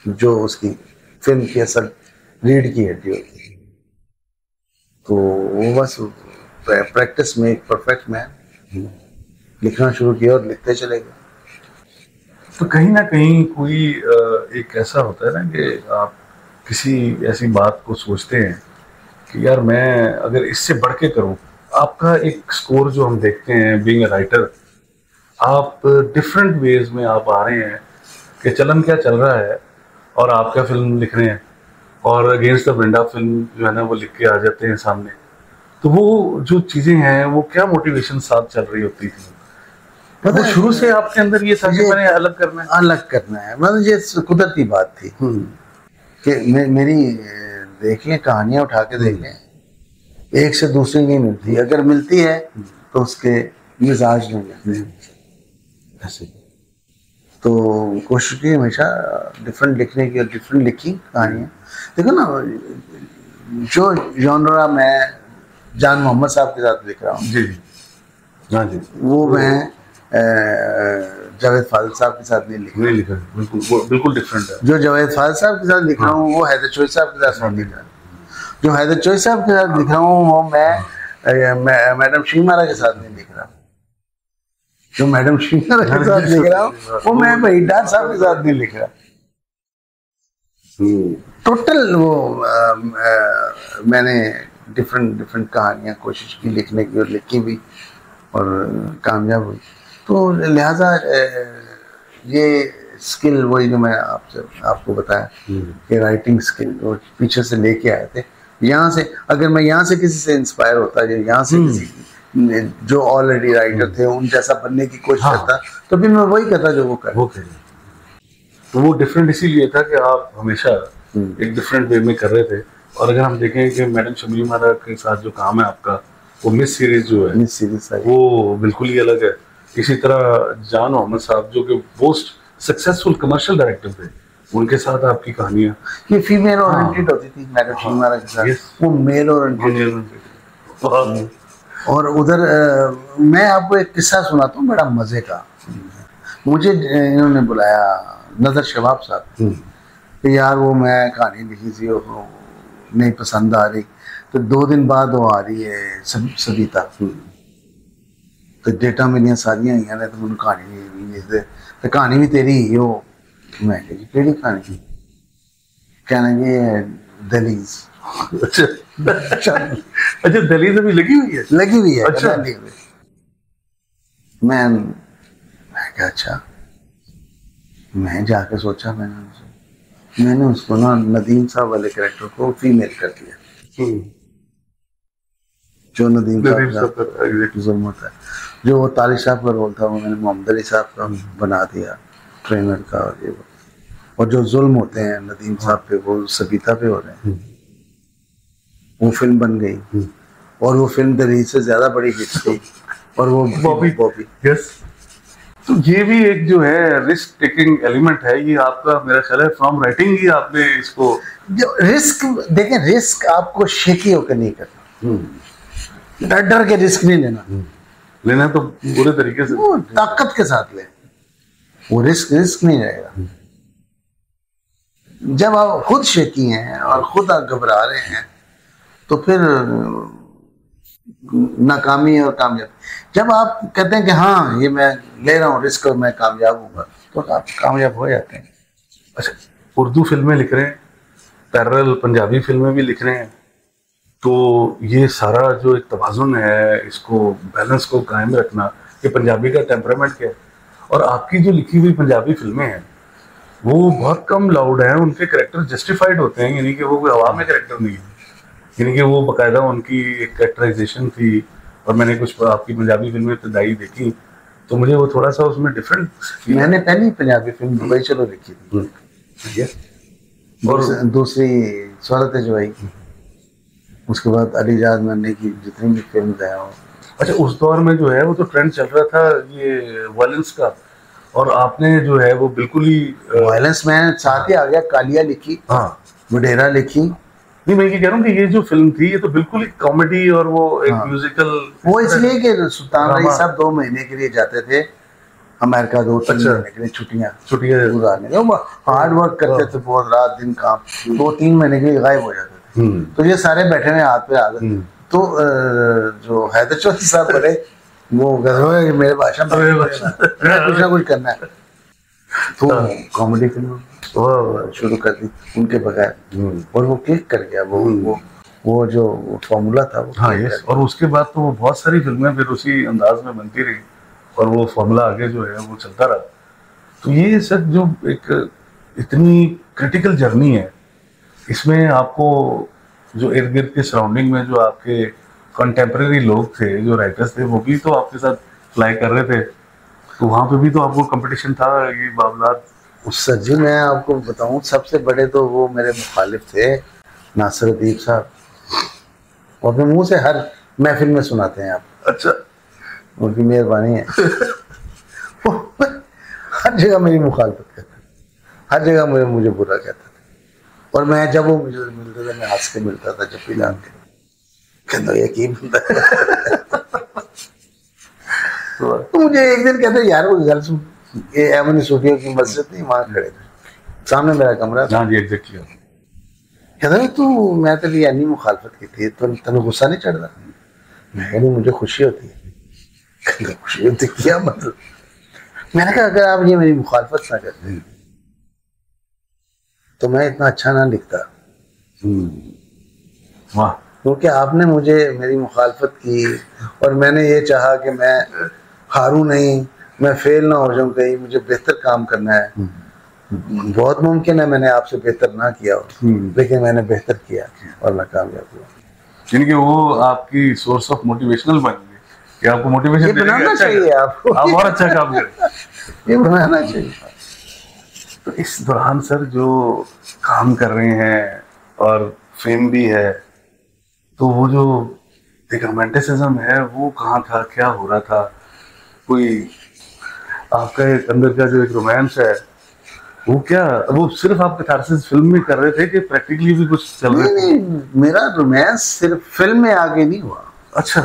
जो उसकी फिल्म की असल रीड की हड्डी होती है। तो वो बस प्रैक्टिस में एक परफेक्ट मैन, लिखना शुरू किया और लिखते चले गए। तो कहीं ना कहीं कोई एक ऐसा होता है ना कि आप किसी ऐसी बात को सोचते हैं कि यार मैं अगर इससे बढ़ के करूं। आपका एक स्कोर जो हम देखते हैं बीइंग अ राइटर, आप डिफरेंट वेज में आप आ रहे हैं कि चलन क्या चल रहा है और आप क्या फिल्म लिख रहे हैं, और against the wind of film जो है ना वो लिख के आ जाते हैं सामने। तो वो जो चीजें हैं वो क्या मोटिवेशन साथ चल रही होती थी? पता वो शुरू से आपके अंदर ये था कि मैंने अलग करना है? मतलब ये कुदरती बात थी कि मेरी देख लें, कहानियां उठा के देख लें, एक से दूसरी नहीं मिलती। अगर मिलती है तो उसके मिजाज नहीं ऐसे। तो कोशिश की हमेशा डिफरेंट लिखने की, और डिफरेंट लिखी कहानियां। देखो ना, जो जॉनरा मैं जान मोहम्मद साहब के साथ लिख रहा हूँ, जी हाँ जी, वो मैं जावेद फाजिल साहब के साथ नहीं लिखा। बिल्कुल डिफरेंट है। जो जावेद फाजिल साहब के साथ लिख रहा हूँ वो हैदर चौधरी साहब के साथ नहीं लिख रहा। जो हैदर चौधरी साहब के साथ लिख रहा हूँ वो मैं मैडम शीमारा के साथ नहीं लिख रहा। जो मैडम शीमारा के साथ लिख रहा हूँ वो मैं वहीदार साहब के साथ नहीं लिख रहा। टोटल वो मैंने डिफरेंट कहानियां कोशिश की लिखने की, और लिखी भी और कामयाब हुई। तो लिहाजा ये स्किल, वही जो मैं आपको बताया कि राइटिंग स्किल वो पीछे से लेके आए थे। यहाँ से अगर मैं यहाँ से किसी से इंस्पायर होता, या यहाँ से किसी जो ऑलरेडी राइटर थे उन जैसा बनने की कोशिश करता, तो फिर मैं वही करता जो वो कर। तो वो डिफरेंट इसीलिए था कि आप हमेशा एक डिफरेंट वे में कर रहे थे। और अगर हम देखें कि मैडम शमीम मारा के साथ जो काम है आपका, वो मिस सीरीज जो है, मिस सीरीज वो बिल्कुल ही अलग है। इसी तरह जान मोहम्मद साहब जो कि मोस्ट सक्सेसफुल कमर्शियल डायरेक्टर थे, उनके साथ आपकी कहानियां ये फीमेल ओरिएंटेड होती थी। मैडम शमीम मारा के साथ वो मेल ओरिएंटेड। और उधर मैं आपको एक किस्सा सुनाता हूँ बड़ा मजे का। मुझे इन्होंने बुलाया, नजर शबाब साहब, कि यार वो मैं कहानी लिखी थी और नहीं पसंद आ रही, तो 2 दिन बाद वो आ रही है सविता, तो डेटा मेरिया सारिया ही ने, तो मैं कहानी तो कहानी भी तेरी ही हो। मैं कही कहानी? कहना ये दलीज। अच्छा दलीज अभी लगी हुई है? अच्छा। मैं क्या, अच्छा। मैं जाके सोचा, मैंने उसको ना नदीम साहब वाले कैरेक्टर को फीमेल कर दिया। जो नदीम साहब का जुल्म होता है, जो वो तालिब साहब का रोल था वो मैंने मोहम्मद अली साहब का बना दिया, ट्रेनर का। और ये और जो जुल्म होते हैं नदीम साहब पे वो सबिता पे हो रहे हैं। वो फिल्म बन गई, और वो फिल्म दलील से ज्यादा बड़ी हिट थी, और वो बॉबी। यस। तो ये भी एक जो है रिस्क टेकिंग एलिमेंट है, ये आपका मेरा ख्याल है फ्रॉम राइटिंग ही आपने इसको। जो रिस्क देखें, रिस्क आपको शेकी होकर नहीं करना, डर के रिस्क नहीं लेना तो पूरे तरीके से ताकत के साथ ले, वो रिस्क नहीं रहेगा। जब आप खुद शेकी हैं और खुद आप घबरा रहे हैं, तो फिर नाकामी और कामयाबी, जब आप कहते हैं कि हाँ ये मैं ले रहा हूँ रिस्क और मैं कामयाब हूँगा, तो आप कामयाब हो जाते हैं। अच्छा, उर्दू फिल्में लिख रहे हैं, पैरेलल पंजाबी फिल्में भी लिख रहे हैं, तो ये सारा जो एक तवाज़ुन है, इसको बैलेंस को कायम रखना, ये पंजाबी का टेम्परामेंट क्या है? और आपकी जो लिखी हुई पंजाबी फिल्में हैं वो बहुत कम लाउड हैं, उनके कैरेक्टर जस्टिफाइड होते हैं, यानी कि वो कोई हवा में कैरेक्टर नहीं है, यानी कि वो बाकायदा उनकी एक कैरेक्टराइजेशन थी। और मैंने कुछ आपकी पंजाबी फिल्में इब्तदाई देखी, तो मुझे वो थोड़ा सा उसमें डिफरेंट। मैंने पहली पंजाबी फिल्म दुबई चलो देखी थी, और दूसरी सूरत जुवाई, उसके बाद अली जाद मन्ने की जितनी भी फिल्म है अच्छा, उस दौर में जो है वो तो ट्रेंड चल रहा था ये वायलेंस का, और आपने जो है वो बिल्कुल ही वायलेंस में साथ ही आ गया, कालिया लिखी, हाँ वडेरा लिखी। नहीं, मैं ये कह रहा हूँ कि ये जो फिल्म थी ये तो बिल्कुल ही कॉमेडी और वो एक हाँ। म्यूजिकल, वो इसलिए कि सुल्तान रईस ड्रामा। साहब 2 महीने के लिए जाते थे अमेरिका, 2-3 अच्छा। महीने के लिए छुट्टियां छुट्टियां गुजारने, वो हार्ड वर्क करते थे बहुत, रात दिन काम, 2-3 महीने के लिए गायब हो जाते थे। तो ये सारे बैठे हुए हाथ पे आ गए। तो जो हैदर चौधरी साहब बड़े वो कहते मेरे भाषा में कुछ ना कुछ करना है, तो कॉमेडी फिल्म शुरू कर दी उनके बगैर, और वो क्लिक कर गया। वो जो फॉर्मूला था वो। हाँ यस, और उसके बाद तो वो बहुत सारी फिल्में फिर उसी अंदाज में बनती रही, और वो फॉर्मूला आगे जो है वो चलता रहा। तो ये सर जो एक इतनी क्रिटिकल जर्नी है, इसमें आपको जो इर्द गिर्द के सराउंडिंग में जो आपके कंटेम्प्रेरी लोग थे, जो राइटर्स थे, वो भी तो आपके साथ फ्लाई कर रहे थे, तो वहाँ पे भी तो आपको कंपटीशन था, ये मामलात। सर जी मैं आपको बताऊं, सबसे बड़े तो वो मेरे मुखालिफ थे नासिर अदीब साहब, वो अपने मुंह से हर महफिल में सुनाते हैं आप। अच्छा, उनकी मेहरबानी है। वो हर जगह मेरी मुखालफत करते थे, हर जगह मुझे बुरा कहते थे, और मैं जब वो मुझे मिलते थे मैं हंस के मिलता था, जब भी जान के कहता यकीन होता। तो मुझे एक दिन कहते यार वो घर सुन, ये एमन सूफियों की मस्जिद नहीं, वहां खड़े थे, सामने मेरा कमरा था। हाँ जी, एग्जैक्टली। कहता तू मैं तेरी यानी मुखालफत की थी, तो तेन गुस्सा नहीं चढ़ता? मैं कहनी मुझे खुशी होती है। कहता खुशी होती क्या मतलब? मैंने कहा अगर आप ये मेरी मुखालफत ना करते तो मैं इतना अच्छा ना लिखता। वाह। क्योंकि आपने मुझे मेरी मुखालफत की, और मैंने ये चाहा कि मैं हारूं नहीं, मैं फेल ना हो जाऊं, कहीं मुझे बेहतर काम करना है। बहुत मुमकिन है मैंने आपसे बेहतर ना किया हो, लेकिन मैंने बेहतर किया और मैं कामयाब हुआ। यानी कि वो आपकी सोर्स ऑफ मोटिवेशनल बन गई, कि आपको मोटिवेशन ये बनाना चाहिए आपको, आप और अच्छा काम करें, ये बनाना चाहिए। तो इस दौरान सर जो काम कर रहे हैं और फेम भी है, तो वो जो एक रोमांटिसिज्म है वो कहाँ था, क्या हो रहा था? कोई आपका एक अंदर का जो एक रोमांस है वो क्या, वो सिर्फ आप कैथारसिस फिल्म में कर रहे थे कि प्रैक्टिकली भी कुछ चल रहा था? नहीं, मेरा रोमांस सिर्फ फिल्म में आगे नहीं हुआ। अच्छा,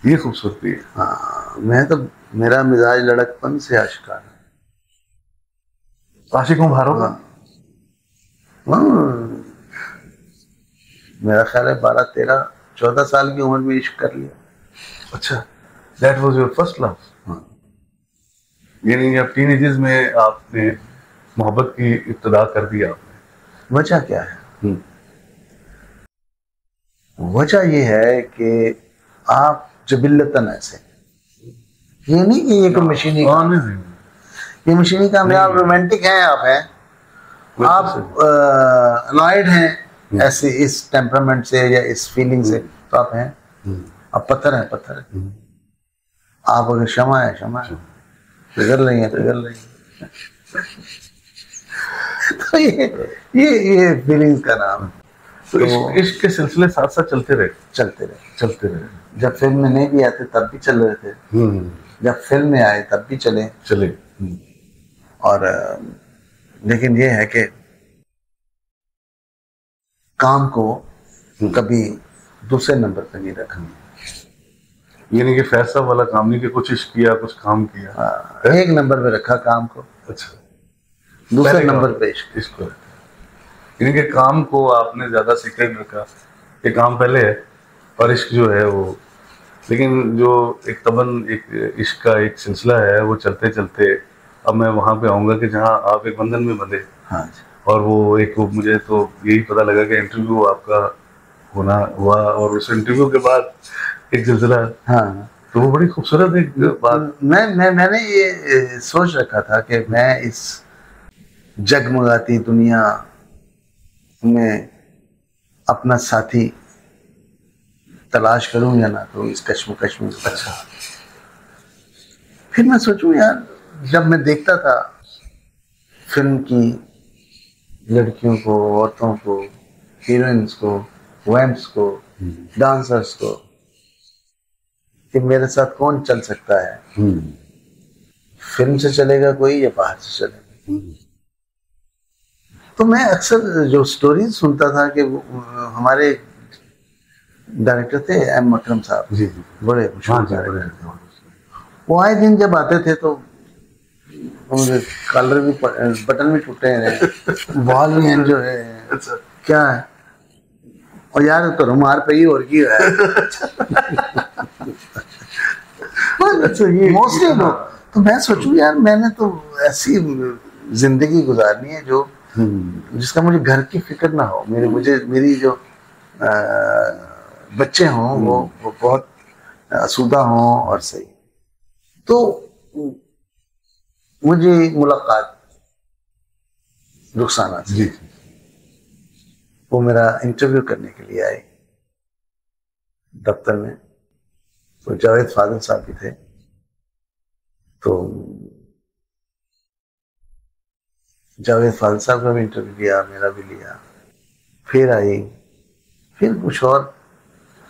ये खूबसूरती है। हाँ, मैं तो मेरा मिजाज लड़कपन से आशिकाना है। आशिकों भारों का। मेरा ख्याल है 12-13-14 साल की उम्र में इश्क कर लिया। अच्छा, that was your first love. यानी अब टीनेजर्स में आपने मोहब्बत की इब्तिदा कर दी आपने। वजह क्या है? वजह ये है कि आप जबिल्लतन ऐसे, ये नहीं कि ये कोई मशीनी काम, ये मशीनी काम है। आप रोमांटिक हैं, आप हैं, आप अनॉयड हैं ऐसे इस टेम्परामेंट से या इस फीलिंग से, तो आप हैं। आप पत्थर हैं, पत्थर हैं। आप अगर क्षमा है, क्षमा है, पिघल रही है, पिघल रही है। तो ये फीलिंग्स का नाम है। तो इश्क के सिलसिले साथ साथ चलते रहे। जब फिल्म में नहीं भी आते तब भी चल रहे थे, जब फिल्म में आए तब भी चले। और लेकिन ये है कि काम को कभी दूसरे नंबर पे नहीं रखा। यानी कि फैसला वाला काम नहीं कि कुछ इश्क किया, कुछ काम किया। एक नंबर पे रखा काम को। अच्छा, दूसरे नंबर पे इश्क को। यानी कि काम को आपने ज्यादा सीक्रेट रखा कि काम पहले है और इश्क जो है वो, लेकिन जो एक तबन एक इश्क का एक सिलसिला है वो चलते चलते अब मैं वहां पे आऊंगा कि जहाँ आप एक बंधन में बंधे। हाँ। और वो एक वो मुझे तो यही पता लगा कि इंटरव्यू आपका होना हुआ, और उस इंटरव्यू के बाद एक सिलसिला। हाँ, तो वो बड़ी खूबसूरत एक बात। मैंने ये सोच रखा था कि मैं इस जगमगाती दुनिया में अपना साथी तलाश करूं या ना करूं, इस कश्मकश में। अच्छा, फिर मैं सोचूं यार, जब मैं देखता था फिल्म की लड़कियों को, औरतों को, हीरोइंस को, वैम्प्स को, डांसर्स को, कि मेरे साथ कौन चल सकता है, फिल्म से चलेगा कोई या बाहर से चलेगा। तो मैं अक्सर जो स्टोरीज सुनता था कि हमारे डायरेक्टर थे एम अकरम साहब, जी बड़े हाँ, वो आए दिन जब आते थे तो उनके कॉलर भी बटन भी टूटे हैं, बाल भी हैं जो है, अच्छा क्या है और यार तो रुमार पे ही और की है। अच्छा ये मोस्टली लोग, तो मैं सोचूं यार मैंने तो ऐसी जिंदगी गुजारनी है जो जिसका मुझे घर की फिक्र ना हो, मेरी जो बच्चे हों वो बहुत आसूदा हों और सही। तो मुझे मुलाकात रुखसाना से, जी वो मेरा इंटरव्यू करने के लिए आए दफ्तर में। तो जावेद फादल साहब भी थे, तो जावेद फादल साहब का भी इंटरव्यू लिया, मेरा भी लिया। फिर आई, फिर कुछ और,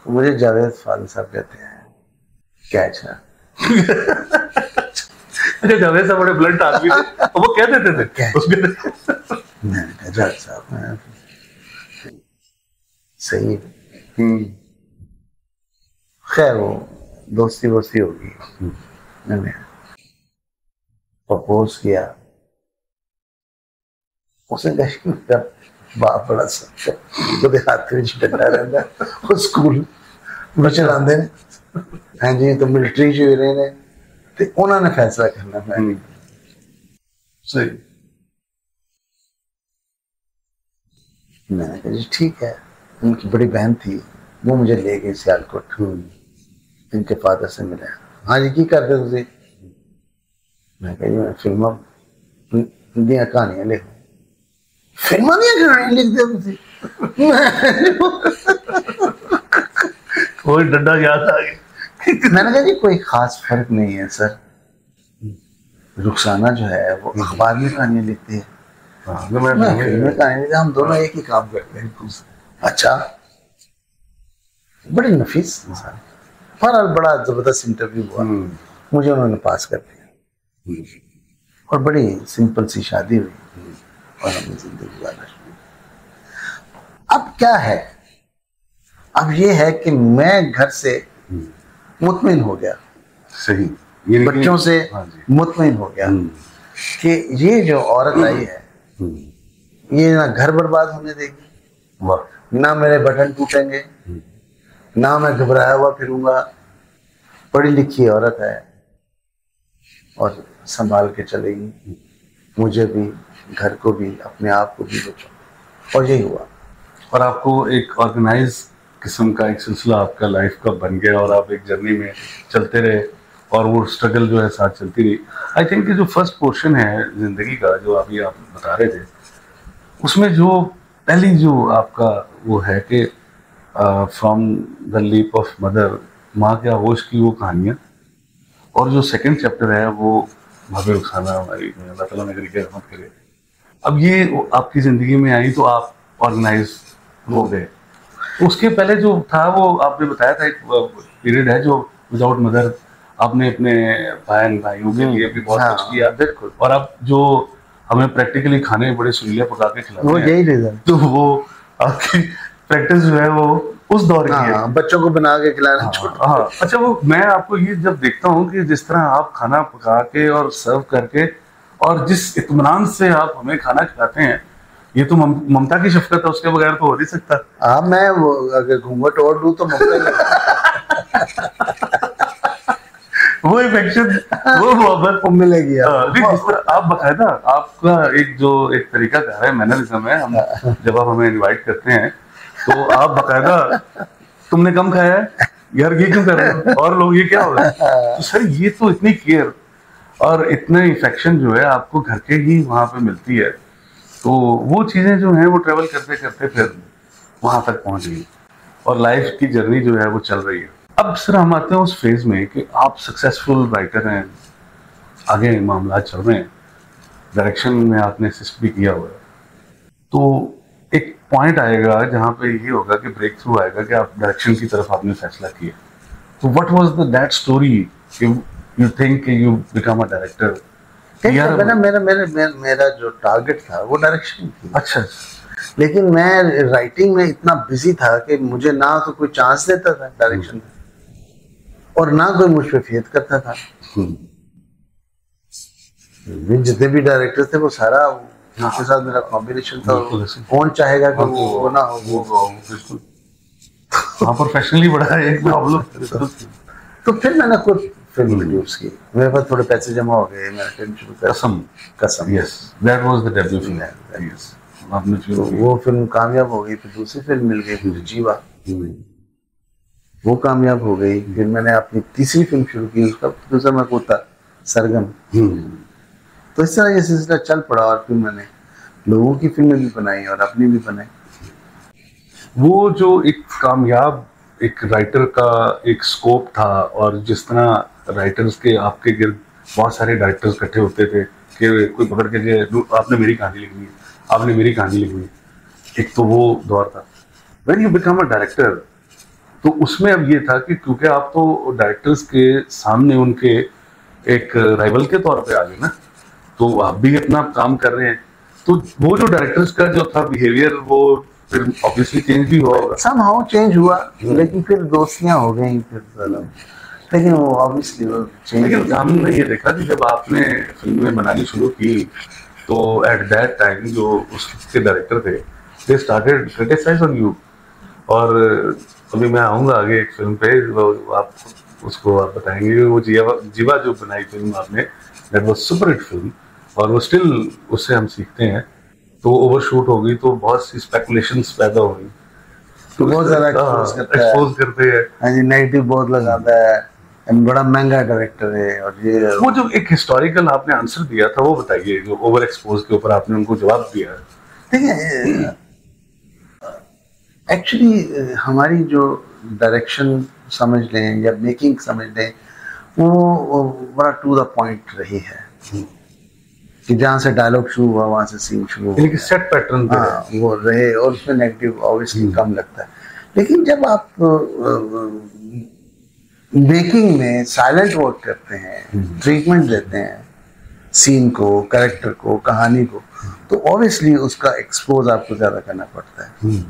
मुझे जावेद फादल साहब कहते हैं क्या अच्छा। अच्छा जावेद साहब बड़े ब्लंट आदमी थे, तो वो कह देते थे मैंने कहा जावेद साहब सही। खैर वो दोस्ती वोस्ती होगी, मैंने प्रपोज किया। उसने कहा मेरा बाप बड़ा सच है, ਉਹਦੇ ਹੱਥ ਵਿੱਚ ਡੰਡਾ ਰਹਿੰਦਾ, ਉਹ ਸਕੂਲ ਵਿੱਚ ਲਾਉਂਦੇ ਨੇ, ਹਾਂਜੀ तो मिलिट्री ਚ ਰਹੇ ਨੇ ਤੇ ਉਹਨਾਂ ਨੇ फैसला करना है। सही। मैंने कहा जी ठीक है। उनकी बड़ी बहन थी, वो मुझे ले गई सियालकोट, इनके फादर से मिले। हाँ जी की करते तुझे? मैं कहा जी मैं फिल्म ਦੀਆਂ कहानियां लिख, फिल्मां ਦੀਆਂ कहानियां लिखते तुझे? कोई डंडा याद आ गया। मैंने कहा जी कोई खास फर्क नहीं है सर, रुखसाना जो है वो अखबार में कहानियां लिखती है, मैं फिल्म में कहानी लिखता, हम दोनों एक ही काम करते हैं। अच्छा, बड़ी नफीस इंसान। बहरहाल बड़ा जबरदस्त इंटरव्यू हुआ, मुझे उन्होंने पास कर दिया और बड़ी सिंपल सी शादी हुई और हमने जिंदगी गुजारा। अब क्या है, अब ये है कि मैं घर से मुतमिन हो गया, सही, बच्चों से मुतमिन हो गया कि ये जो औरत आई है ये ना घर बर्बाद होने देगी, ना मेरे बटन टूटेंगे, ना मैं घबराया हुआ फिरूंगा। पढ़ी लिखी औरत है और संभाल के चलेगी, मुझे भी, घर को भी, अपने आप को भी बचाओ। और यही हुआ। और आपको एक ऑर्गेनाइज किस्म का एक सिलसिला आपका लाइफ का बन गया और आप एक जर्नी में चलते रहे और वो स्ट्रगल जो है साथ चलती रही। आई थिंक कि जो फर्स्ट पोर्शन है जिंदगी का जो अभी आप बता रहे थे, उसमें जो पहली जो आपका वो है कि from the leap of mother, माँ के आगोश की वो कहानियाँ, और जो सेकंड चैप्टर है वो भाभी रुखसाना हमारी, अल्लाह ताला नगरी की रहमत करे। अब ये आपकी ज़िंदगी में आई तो आप ऑर्गेनाइज हो गए। उसके पहले जो था वो आपने बताया था एक पीरियड है जो विदाउट मदर आपने अपने भाइयों के लिए भी बहुत कुछ किया, बिल्कुल। और आप जो हमें प्रैक्टिकली खाने बड़े सुरीले पका के खिलाते वो हैं, यही रीजन, तो वो आपकी प्रैक्टिस जो है वो उस दौर की है, बच्चों को बना के खिलाना। हाँ। अच्छा, वो मैं आपको ये जब देखता हूँ कि जिस तरह आप खाना पका के और सर्व करके और जिस इत्मीनान से आप हमें खाना खिलाते हैं, ये तो ममता की शफकत है, उसके बगैर तो हो नहीं सकता। हाँ, मैं वो अगर घूंघट ओढ़ लूं तो वो इफेक्शन, वो मोहब्बत मिलेगी। जिस तरह आप बकायदा, आपका एक जो एक तरीका कार है, मैनरिज्म है, हम जब आप हमें इनवाइट करते हैं तो आप बकायदा, तुमने कम खाया है यार, ये क्यों कर रहे हो, और लोग ये क्या हो रहा है। तो सर ये तो इतनी केयर और इतना इफेक्शन जो है आपको घर के ही वहाँ पे मिलती है, तो वो चीज़ें जो हैं वो ट्रेवल करते करते फिर वहाँ तक पहुँच गई और लाइफ की जर्नी जो है वो चल रही है। अब सर हम आते हैं उस फेज में कि आप सक्सेसफुल राइटर हैं, आगे मामला चल रहे हैं, डायरेक्शन में आपने असिस्ट भी किया हुआ है, तो एक पॉइंट आएगा जहाँ पे ये होगा कि ब्रेक थ्रू आएगा कि आप डायरेक्शन की तरफ आपने फैसला किया, तो what was that story you think you become a director? मेरा जो टारगेट था वो डायरेक्शन थी। अच्छा। लेकिन मैं राइटिंग में इतना बिजी था कि मुझे ना तो कोई चांस देता था डायरेक्शन में और ना कोई मुझ पे फेथ करता था। जितने भी डायरेक्टर थे वो सारा उनके साथ मेरा कॉम्बिनेशन था। कौन चाहेगा कि वो ना हो वो बिल्कुल। हाँ, प्रोफेशनली बड़ा एक प्रॉब्लम। तो फिर मैंने खुद फिल्म प्रोड्यूस की, मेरे पास थोड़े पैसे जमा हो गए, मैंने फिल्म शुरू कर। कसम yes, that was the debut film. Yes, आपने तो वो फिल्म कामयाब हो गई, फिर दूसरी फिल्म मिल गई, फिर जीवा, वो कामयाब हो गई। फिर मैंने अपनी तीसरी फिल्म शुरू की, उसका प्रोड्यूसर मैं खुद था, सरगम। तो इस तरह ये सिलसिला चल पड़ा और फिर मैंने लोगों की फिल्में भी बनाई और अपनी भी बनाई। वो जो एक कामयाब एक राइटर का एक स्कोप था, और जिस तरह राइटर्स के आपके गिर्द बहुत सारे डायरेक्टर्स इकट्ठे होते थे कि कोई पकड़ के जे आपने मेरी कहानी लिखनी है, आपने मेरी कहानी लिखनी है, एक तो वो दौर था। When you become a director, तो उसमें अब ये था कि क्योंकि आप तो डायरेक्टर्स के सामने उनके एक राइवल के तौर पे आ गए ना, तो आप भी अपना काम कर रहे हैं, तो वो जो डायरेक्टर्स का जो था बिहेवियर वो फिर ऑब्वियसली चेंज भी हुआ होगा। समहाउ चेंज हुआ, लेकिन फिर दोस्तियां हो गई फिर, लेकिन वो ऑब्वियसली वो चेंज। लेकिन हमने ये देखा कि जब आपने फिल्में बनानी शुरू की तो एट दैट टाइम जो उसके डायरेक्टर थे they started criticize on you. और अभी मैं आऊँगा आगे एक फिल्म पे, आप उसको आप बताएंगे, वो जीवा जो बनाई फिल्म आपने, that was super hit film, और वो स्टिल उससे हम सीखते हैं। तो ओवरशूट हो गई तो बहुत सी स्पेकुलेशंस पैदा हो गई, तो बहुत ज़्यादा एक्सपोज करते हैं। हाँ जी, नेगेटिव बहुत लगाता है, बड़ा महंगा डायरेक्टर है। और ये वो जो एक हिस्टोरिकल आपने आंसर दिया था वो बताइए, जो ओवर एक्सपोज के ऊपर आपने उनको जवाब दिया। देखिए, एक्चुअली हमारी जो डायरेक्शन समझ लें या मेकिंग समझ लें, वो बड़ा टू द पॉइंट रही है कि जहाँ से डायलॉग शुरू हुआ वहाँ से सीन शुरू हुआ, सेट पैटर्न वो रहे, और उसमें नेगेटिव ऑब्वियसली कम लगता है। लेकिन जब आप मेकिंग में साइलेंट वर्क करते हैं, ट्रीटमेंट देते हैं सीन को, कैरेक्टर को, कहानी को, तो ऑब्वियसली उसका एक्सपोज आपको ज़्यादा करना पड़ता है।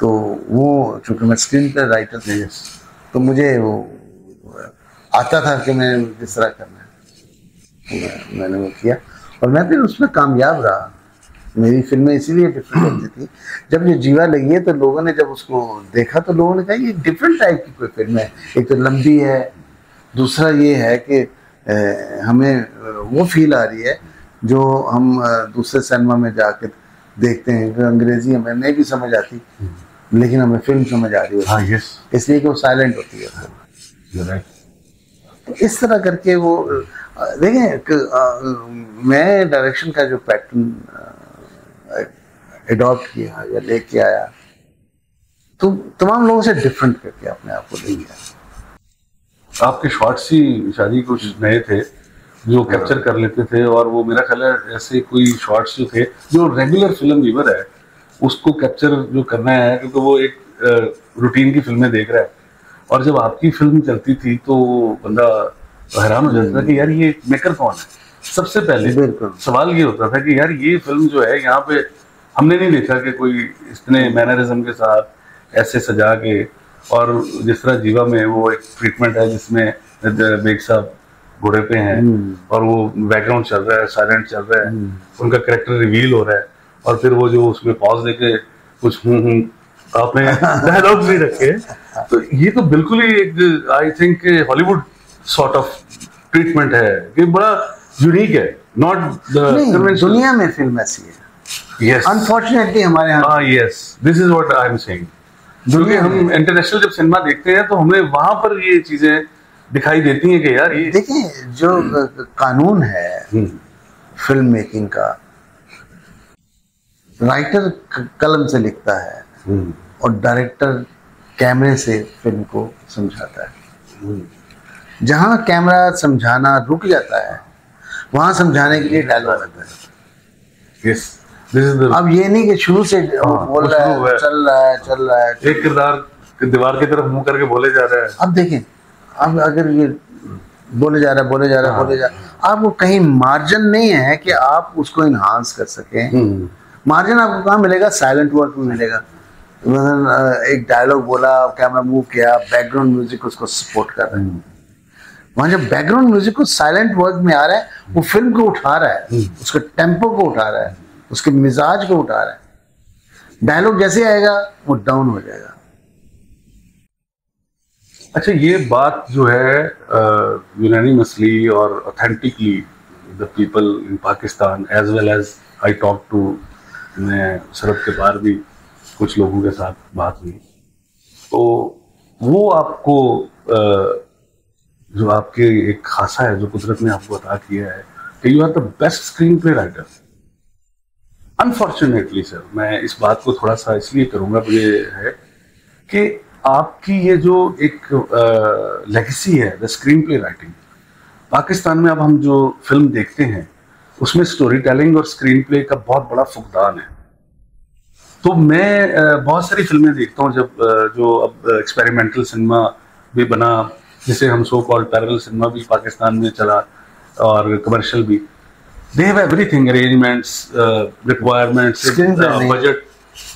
तो वो चूंकि मैं स्क्रीन प्ले राइटर थे, तो मुझे वो आता था कि मैं किस तरह करना है, मैंने वो किया और मैं फिर उसमें कामयाब रहा। मेरी फिल्में इसीलिए डिफरेंट होती थी। जब ये जीवा लगी है तो लोगों ने जब उसको देखा तो लोगों ने कहा ये डिफरेंट टाइप की कोई फिल्म है, एक तो लंबी है, दूसरा ये है कि हमें वो फील आ रही है जो हम दूसरे सिनेमा में जाकर देखते हैं कि अंग्रेजी हमें नहीं भी समझ आती, लेकिन हमें फिल्म समझ आ रही है। हाँ, यस। इसलिए कि वो साइलेंट होती है। तो इस तरह करके वो देखें, मैं डायरेक्शन का जो पैटर्न एडॉप्ट किया या लेके आया, तो तमाम लोगों से डिफरेंट करके अपने आप को ले गया। आपके शॉर्ट्स ही शादी कुछ नए थे जो कैप्चर कर लेते थे, और वो मेरा ख्याल है ऐसे कोई शॉर्ट्स जो थे जो रेगुलर फिल्म व्यूअर है उसको कैप्चर जो करना है, क्योंकि वो एक रूटीन की फिल्में देख रहा है, और जब आपकी फिल्म चलती थी तो बंदा हैरान हो जाता था कि यार ये मेकर कौन है। सबसे पहले सवाल ये होता था कि यार ये फिल्म जो है यहाँ पे हमने नहीं देखा कि कोई इतने मैनरिज्म के साथ ऐसे सजा के, और जिस तरह जीवा में वो एक ट्रीटमेंट है जिसमें बेग साहब घोड़े पे हैं और वो बैकग्राउंड चल रहा है, साइलेंट चल रहा है, उनका कैरेक्टर रिवील हो रहा है, और फिर वो जो उसमें पॉज देके कुछ आपने डायलॉग भी रखे, तो ये तो बिल्कुल ही एक I think Hollywood sort of treatment है कि बड़ा यूनिक है। नॉट द दुनिया में फिल्म ऐसी है। यस, अनफॉर्चुनेटली हमारे यहाँ। Yes, this is what I am saying. क्योंकि हम इंटरनेशनल जब सिनेमा देखते हैं तो हमें वहां पर ये चीजें दिखाई देती हैं कि यार ये देखिए जो कानून है फिल्म मेकिंग का, राइटर कलम से लिखता है और डायरेक्टर कैमरे से फिल्म को समझाता है। जहां कैमरा समझाना रुक जाता है वहां समझाने के लिए डायलॉग आता है। Yes, this is the. अब ये नहीं कि शुरू से बोल रहा है, चल रहा है एक किरदार दीवार की तरफ मुंह करके बोले जा रहा है। अब देखें, अब अगर ये बोले जा रहा है, आपको कहीं मार्जिन नहीं है कि आप उसको इन्हांस कर सकें। मार्जिन आपको कहाँ मिलेगा? साइलेंट वर्क में मिलेगा। एक डायलॉग बोला, कैमरा मूव किया, बैकग्राउंड म्यूजिक उसको सपोर्ट कर रहा है। वहां जब बैकग्राउंड म्यूजिक को साइलेंट वर्क में आ रहा है, वो फिल्म को उठा रहा है, उसके टेम्पो को उठा रहा है, उसके मिजाज को उठा रहा है। डायलॉग जैसे आएगा वो डाउन हो जाएगा। अच्छा, ये बात जो है यूनानिमसली और authentically the people in Pakistan as well as I talk to, मैं सरहद के पार भी कुछ लोगों के साथ बात हुई, तो वो आपको जो आपके एक खासा है जो कुदरत ने आपको अता किया है कि you are the best screen play writer. Unfortunately sir, मैं इस बात को थोड़ा सा इसलिए करूंगा, मुझे है कि आपकी ये जो एक लेगेसी है the screen play writing, Pakistan में अब हम जो फिल्म देखते हैं उसमें स्टोरी टेलिंग और स्क्रीन प्ले का बहुत बड़ा फुकदान है। तो मैं बहुत सारी फिल्में देखता हूँ जब जो अब एक्सपेरिमेंटल सिनेमा भी बना, जिसे हम सो कॉल्ड पैरेलल सिनेमा भी पाकिस्तान में चला, और कमर्शियल भी। They have everything, arrangements, requirements, budget,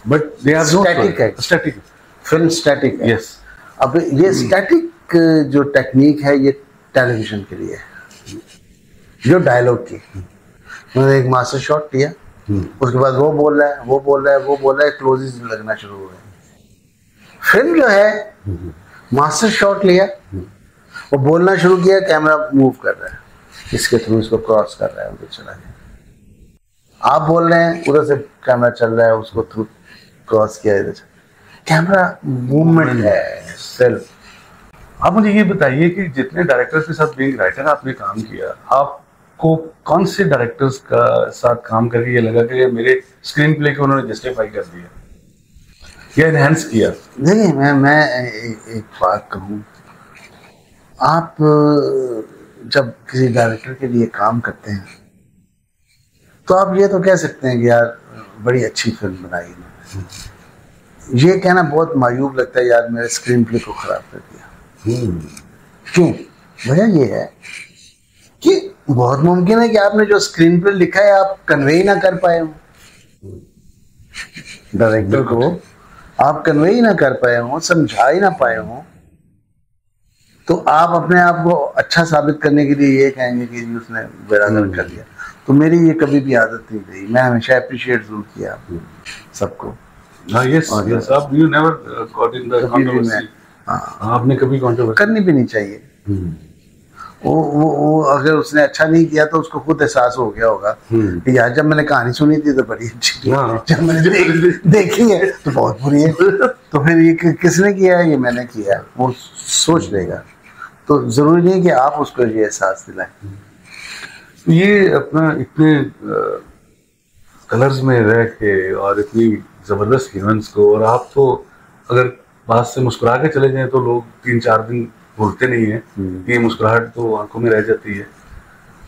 but they are static. Film static है। यस। अब ये स्टैटिक जो टेक्निक है ये टेलीविजन के लिए है। जो डायलॉग की मैंने एक मास्टर शॉट लिया, उसके बाद वो बोल रहा है, क्लोजेस लगना शुरू हो गए। फिल्म जो है मास्टर शॉट लिया, वो बोलना शुरू किया, कैमरा मूव कर रहा है, इसके थ्रू इसको क्रॉस कर रहा है, उधर चला गया। आप बोल रहे हैं, उधर से कैमरा चल रहा है, उसको थ्रू क्रॉस किया, इधर से कैमरा मूवमेंट है सेल्फ। आप मुझे ये बताइए कि जितने डायरेक्टर्स के साथ बीइंग राइटर आपने काम किया, आपको कौन से डायरेक्टर्स का साथ काम करके ये लगा कि मेरे स्क्रीन प्ले को उन्होंने जस्टिफाई कर दिया या एनहांस किया? देखिए, मैं एक बात कहूँ, आप जब किसी डायरेक्टर के लिए काम करते हैं तो आप ये तो कह सकते हैं कि यार बड़ी अच्छी फिल्म बनाई इन्होंने। ये कहना बहुत मायूब लगता है, यार मेरे स्क्रीन प्ले को खराब कर दिया। क्यों? वजह ये है कि बहुत मुमकिन है कि आपने जो स्क्रीन प्ले लिखा है आप कन्वे ही ना कर पाए हो, डायरेक्टर को आप कन्वे ही ना कर पाए हो, समझा ही ना पाए हो, तो आप अपने आप को अच्छा साबित करने के लिए ये कहेंगे कि उसने बराबर कर दिया। तो मेरी ये कभी भी आदत नहीं रही, मैं हमेशा अप्रिशिएट जरूर किया सबको। आपने कभी कंट्रोवर्सी करनी भी नहीं चाहिए। वो अगर उसने अच्छा नहीं किया तो उसको खुद एहसास हो गया होगा कि यार जब मैंने कहानी सुनी थी तो बड़ी अच्छी थी, जब मैंने देखी है तो बहुत बुरी है, तो फिर ये किसने किया है? ये मैंने किया है, वो सोच लेगा। तो जरूरी नहीं कि आप उसको ये एहसास दिलाएं। ये अपना इतने कलर्स में रह के और इतनी जबरदस्त हीरोइंस को, और आप तो अगर बात से मुस्कुरा के चले जाएं तो लोग 3-4 दिन भूलते नहीं है, ये मुस्कुराहट तो आंखों में रह जाती है।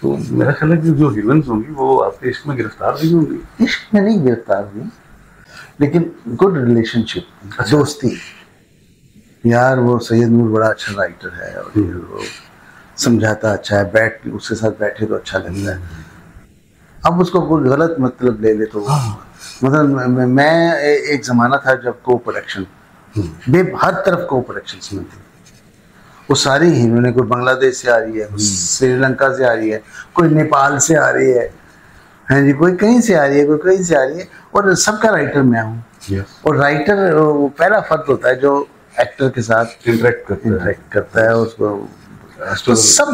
तो मेरा ख्याल है कि जो हीरोइंस होंगी वो आपके इश्क में गिरफ्तार नहीं होंगी। इश्क में नहीं गिरफ्तार हुई, लेकिन गुड रिलेशनशिप, दोस्ती। यार वो सैयद नूर बड़ा अच्छा राइटर है और वो समझाता अच्छा है, बैठ उसके साथ बैठे तो अच्छा लगता है। अब उसको कोई गलत मतलब ले ले तो मतलब मैं एक जमाना था जब को प्रोडक्शन हर तरफ को प्रोडक्शन में थी। वो सारी हीरोइनें, कोई बांग्लादेश से आ रही है, श्रीलंका से आ रही है, कोई नेपाल से आ रही है, हाँ जी, कोई कहीं से आ रही है, कोई कहीं से आ रही है, और सबका राइटर मैं हूँ। और राइटर पहला फर्क होता है जो एक्टर के साथ इंटरेक्ट करता है उसको। तो सब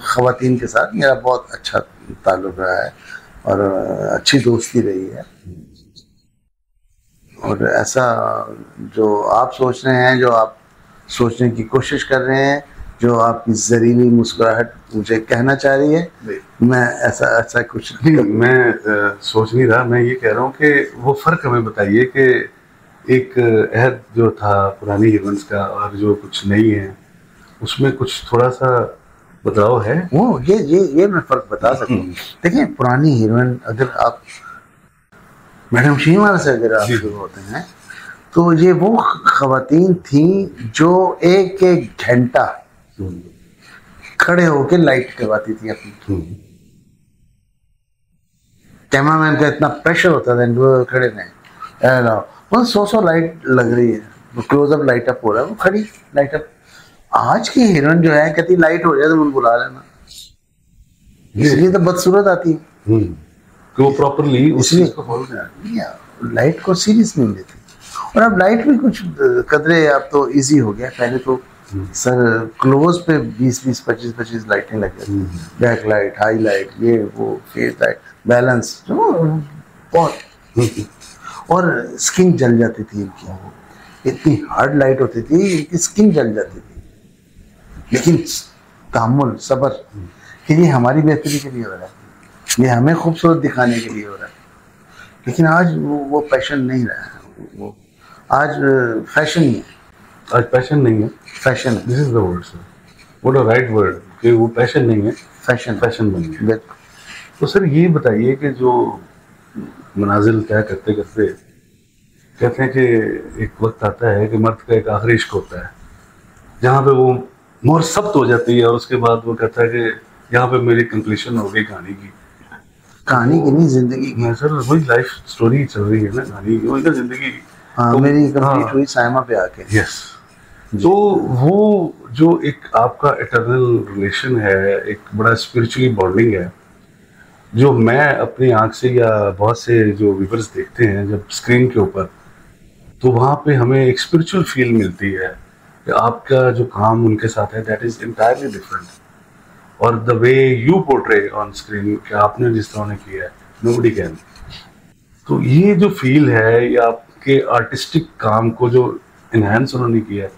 खवातीन के साथ मेरा बहुत अच्छा ताल्लुक रहा है और अच्छी दोस्ती रही है। और ऐसा जो आप सोच रहे हैं, जो आप सोचने की कोशिश कर रहे हैं, जो आपकी जहरीली मुस्कुराहट मुझे कहना चाह रही है, मैं ऐसा कुछ नहीं, मैं सोच नहीं रहा। मैं ये कह रहा हूँ कि वो फर्क हमें बताइए कि एक अहद जो था पुरानी हीरोइंस का और जो कुछ नई है, उसमें कुछ थोड़ा सा बदलाव है। वो ये मैं फर्क बता सकता हूँ। देखिए, पुरानी हीरोइन, अगर आप मैडम शीमा से अगर आप शुरू होते हैं तो ये वो खवातीन थी जो एक एक घंटा खड़े होके लाइट करवाती थी अपनी। कैमरामैन का इतना प्रेशर होता था, वो खड़े नहीं, वो 100 लाइट लग रही है, क्लोजअप लाइट अप हो रहा है, वो खड़ी लाइट अप। आज की हीरोइन जो है कहती लाइट हो जाए तो मुझे बुला लेना, इसलिए तो बदसूरत आती है कि वो प्रॉपरली उस चीज को फॉलो नहीं, लाइट को सीरियस नहीं लेती। और अब लाइट भी कुछ कदरे अब तो इजी हो गया, पहले तो सर क्लोज पे 20-20, 25-25 लाइटें लग जाती, बैक लाइट, हाई लाइट, ये वो, फेस लाइट, बैलेंस, बहुत। और स्किन जल जाती थी इनकी, इतनी हार्ड लाइट होती थी, इनकी स्किन जल जाती थी। लेकिन तहम्मुल, सब्र, कि ये हमारी बेहतरी के लिए हो रहा है, ये हमें खूबसूरत दिखाने के लिए हो रहा है। लेकिन आज वो पैशन नहीं रहा है, वो आज फैशन ही है। आज पैशन नहीं है, fashion, this is the word sir, what a right word, कि वो पैशन नहीं है, फैशन फैशन बन गया। बिल्कुल। तो सर ये बताइए कि जो मनाजिल तय करते करते कहते हैं कि एक वक्त आता है कि मर्द का एक आखिरी इश्क होता है जहाँ पे वो मोर सख्त हो जाती है, और उसके बाद वो कहता है कि यहाँ पे मेरी कंप्लीशन हो गई कहानी की। कहानी की नहीं, जिंदगी की। सर वही लाइफ स्टोरी चल रही है ना, कहानी की, वही ना जिंदगी की। हाँ, तो मेरी कंप्लीट हुई साइमा पे आके। यस, तो वो जो एक आपका इटर्नल रिलेशन है, एक बड़ा स्पिरिचुअली बॉन्डिंग है, जो मैं अपनी आंख से या बहुत से जो व्यूअर्स देखते हैं जब स्क्रीन के ऊपर, तो वहाँ पे हमें एक स्पिरिचुअल फील मिलती है कि आपका जो काम उनके साथ है दैट इज इंटायरली डिफरेंट। और the way you portray on screen कि आपने जिस तरह ने किया है, नोबडी कैन। तो ये जो फील है या आपके आर्टिस्टिक काम को जो इनहेंस उन्होंने किया है,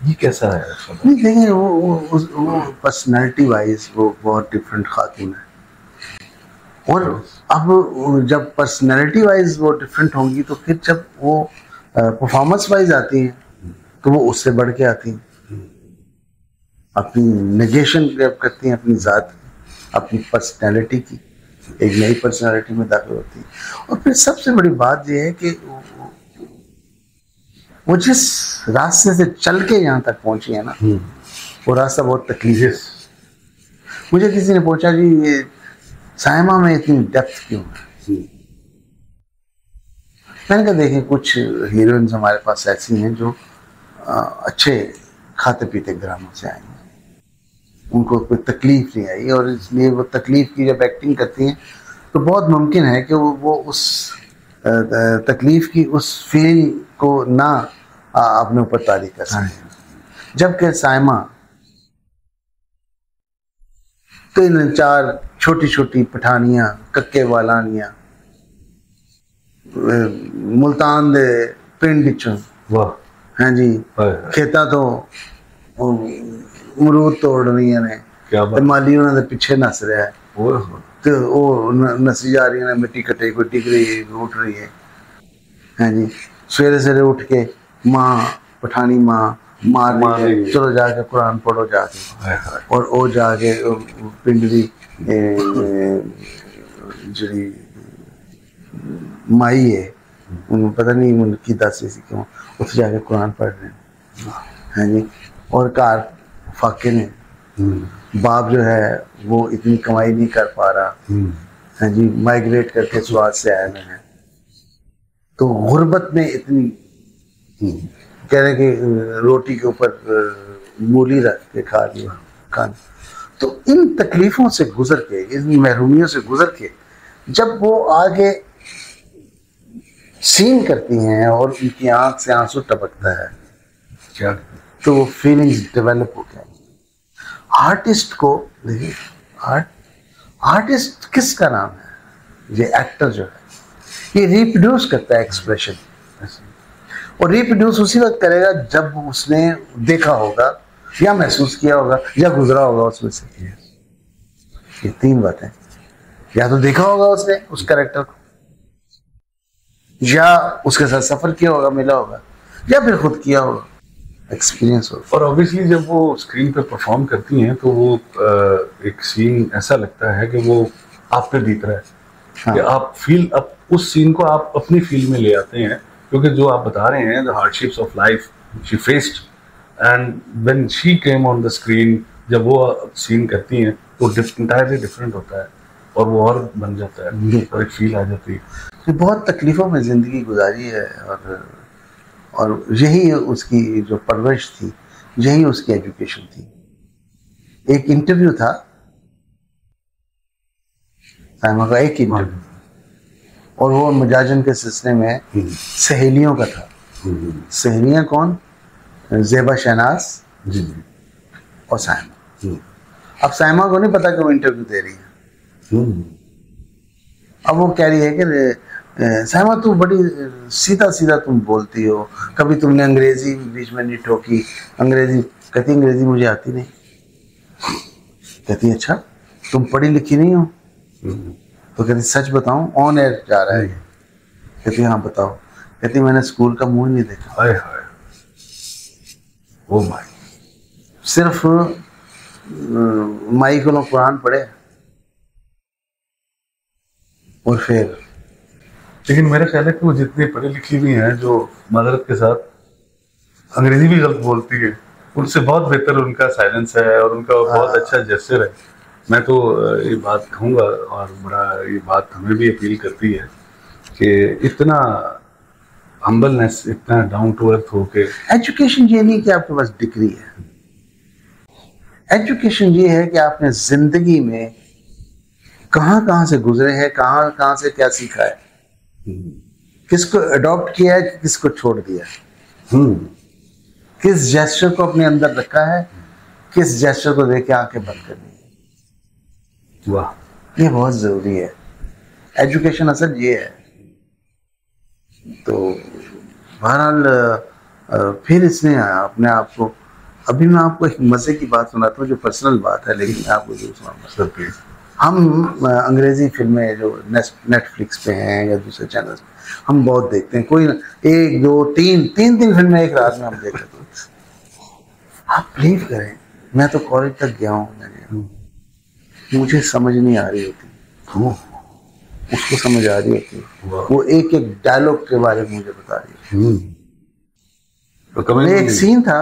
ये कैसा है? नहीं देखिए, वो पर्सनैलिटी वाइज वो बहुत डिफरेंट खातून है, और अब जब पर्सनैलिटी वाइज वो डिफरेंट होंगी तो फिर जब वो परफॉर्मेंस वाइज आती हैं तो वो उससे बढ़ के आती हैं। अपनी नेगेशन जब करती हैं अपनी ज़ात, अपनी पर्सनैलिटी की, एक नई पर्सनैलिटी में दाखिल होती है। और फिर सबसे बड़ी बात यह है कि वो जिस रास्ते से चल के यहाँ तक पहुंची है ना, वो रास्ता बहुत तकलीफ है। मुझे किसी ने पूछा कि ये साइमा में इतनी डेप्थ क्यों है? मैंने कहा देखें, कुछ हीरोइंस हमारे पास ऐसी हैं जो अच्छे खाते पीते घरानों से आई हैं, उनको कोई तकलीफ नहीं आई, और इसलिए वो तकलीफ की जब एक्टिंग करती हैं तो बहुत मुमकिन है कि वो उस तकलीफ की उस फील को ना अपने ऊपर तारी कर सकें। जबकि साइमा 3-4 छोटी छोटी पठानियाँ, कक्के वालानियाँ, मुल्तान दे पिंड चों, वाह, हाँ जी, खेता तो अमरूद तोड़ रही ने, माली उन्होंने पिछे नस रहा है, तो वो नसी जा रही है, मिट्टी कटे, कोई टिक रही है, उठ रही है। हाँ जी, सवेरे सवेरे उठ के माँ, पठानी माँ मार रही है, चलो जाके कुरान पढ़ो जाके, और वो जाके पिंड दी जी माई है, उन्हें पता नहीं उनकी दासी सी क्यों, उस जाके कुरान पढ़ रहे हैं। हाँ जी, और कार फाके ने, बाप जो है वो इतनी कमाई नहीं कर पा रहा, हाँ जी, माइग्रेट करके स्वाद से आए हुए हैं, तो गुर्बत में इतनी कह रहे कि रोटी के ऊपर मूली रख के खा लिया खान। तो इन तकलीफों से गुजर के, इन महरूमियों से गुजर के जब वो आगे सीन करती हैं और उनकी आंख से आंसू टपकता है क्या, तो वो फीलिंग्स डेवलप हो गया। आर्टिस्ट को देखिए, आर्टिस्ट किसका नाम है? ये एक्टर जो है ये रिप्रोड्यूस करता है एक्सप्रेशन, और रिप्रोड्यूस उसी वक्त करेगा जब उसने देखा होगा या महसूस किया होगा या गुजरा होगा उसमें से। ये 3 बातें, या तो देखा होगा उसने उस कैरेक्टर को, या उसके साथ सफर किया होगा, मिला होगा, या फिर खुद किया होगा, एक्सपीरियंस होगा। और ऑब्वियसली जब वो स्क्रीन पे परफॉर्म करती हैं तो वो एक सीन ऐसा लगता है कि वो आप पे बीत रहा है। हाँ। कि आप फील, अब उस सीन को आप अपनी फील में ले आते हैं क्योंकि जो आप बता रहे हैं, the hardships of life she faced, and when she came on the screen, जब वो सीन करती हैं तो इंटायरली डिफरेंट होता है और वो और बन जाता है और एक फील आ जाती है। तो बहुत तकलीफों में ज़िंदगी गुजारी है, और यही उसकी जो परवरिश थी, यही उसकी एजुकेशन थी। एक इंटरव्यू था साइमा का, एक इंटरव्यू, और वो मजाजन के सिलसिले में सहेलियों का था। सहेलियां कौन? ज़ेबा शहनाज और साइमा। अब साइमा को नहीं पता कि वो इंटरव्यू दे रही है। अब वो कह रही है कि साइमा तू बड़ी सीधा सीधा तुम बोलती हो, कभी तुमने अंग्रेजी बीच में नहीं ठोकी। अंग्रेजी कहती, अंग्रेजी मुझे आती नहीं। कहती अच्छा तुम पढ़ी लिखी नहीं हो? तो कहती सच बताऊं, ऑन एयर जा रहा है। कहती हाँ बताओ। कहती मैंने स्कूल का मुंह नहीं देखा। हाय हाय, ओ माय, सिर्फ माई को कुरान पढ़े और फिर। लेकिन मेरे ख्याल है कि वो जितनी पढ़ी लिखी भी हैं, जो मदरत के साथ अंग्रेजी भी गलत बोलती है, उनसे बहुत बेहतर उनका साइलेंस है और उनका बहुत अच्छा जेस्चर है। मैं तो ये बात कहूँगा, और बड़ा ये बात हमें भी अपील करती है कि इतना हम्बलनेस, इतना डाउन टू अर्थ हो के। एजुकेशन ये नहीं कि आपके पास डिग्री है, एजुकेशन ये है कि आपने जिंदगी में कहाँ कहाँ से गुजरे हैं, कहाँ कहाँ से क्या सीखा है, किसको अडॉप्ट किया है, किसको छोड़ दिया है, किस जेस्चर को अपने अंदर रखा है, किस जेस्चर को देख के आंखें बंद करनी है। वाह, ये बहुत जरूरी है। एजुकेशन असल ये है। तो बहरहाल फिर इसने अपने आप को, अभी मैं आपको एक मजे की बात सुनाता हूँ जो पर्सनल बात है, लेकिन मैं आपको जरूर सुनाऊंगा। हम अंग्रेजी फिल्में जो नेटफ्लिक्स पे हैं या दूसरे चैनल्स पे हम बहुत देखते हैं। कोई एक दो तीन फिल्में एक रात में हम देख लेते हैं। आप बिलीव करें, मैं तो कॉलेज तक गया हूँ, मुझे समझ नहीं आ रही होती, उसको समझ आ रही होती। वो एक एक डायलॉग के बारे में मुझे बता रही है। एक सीन था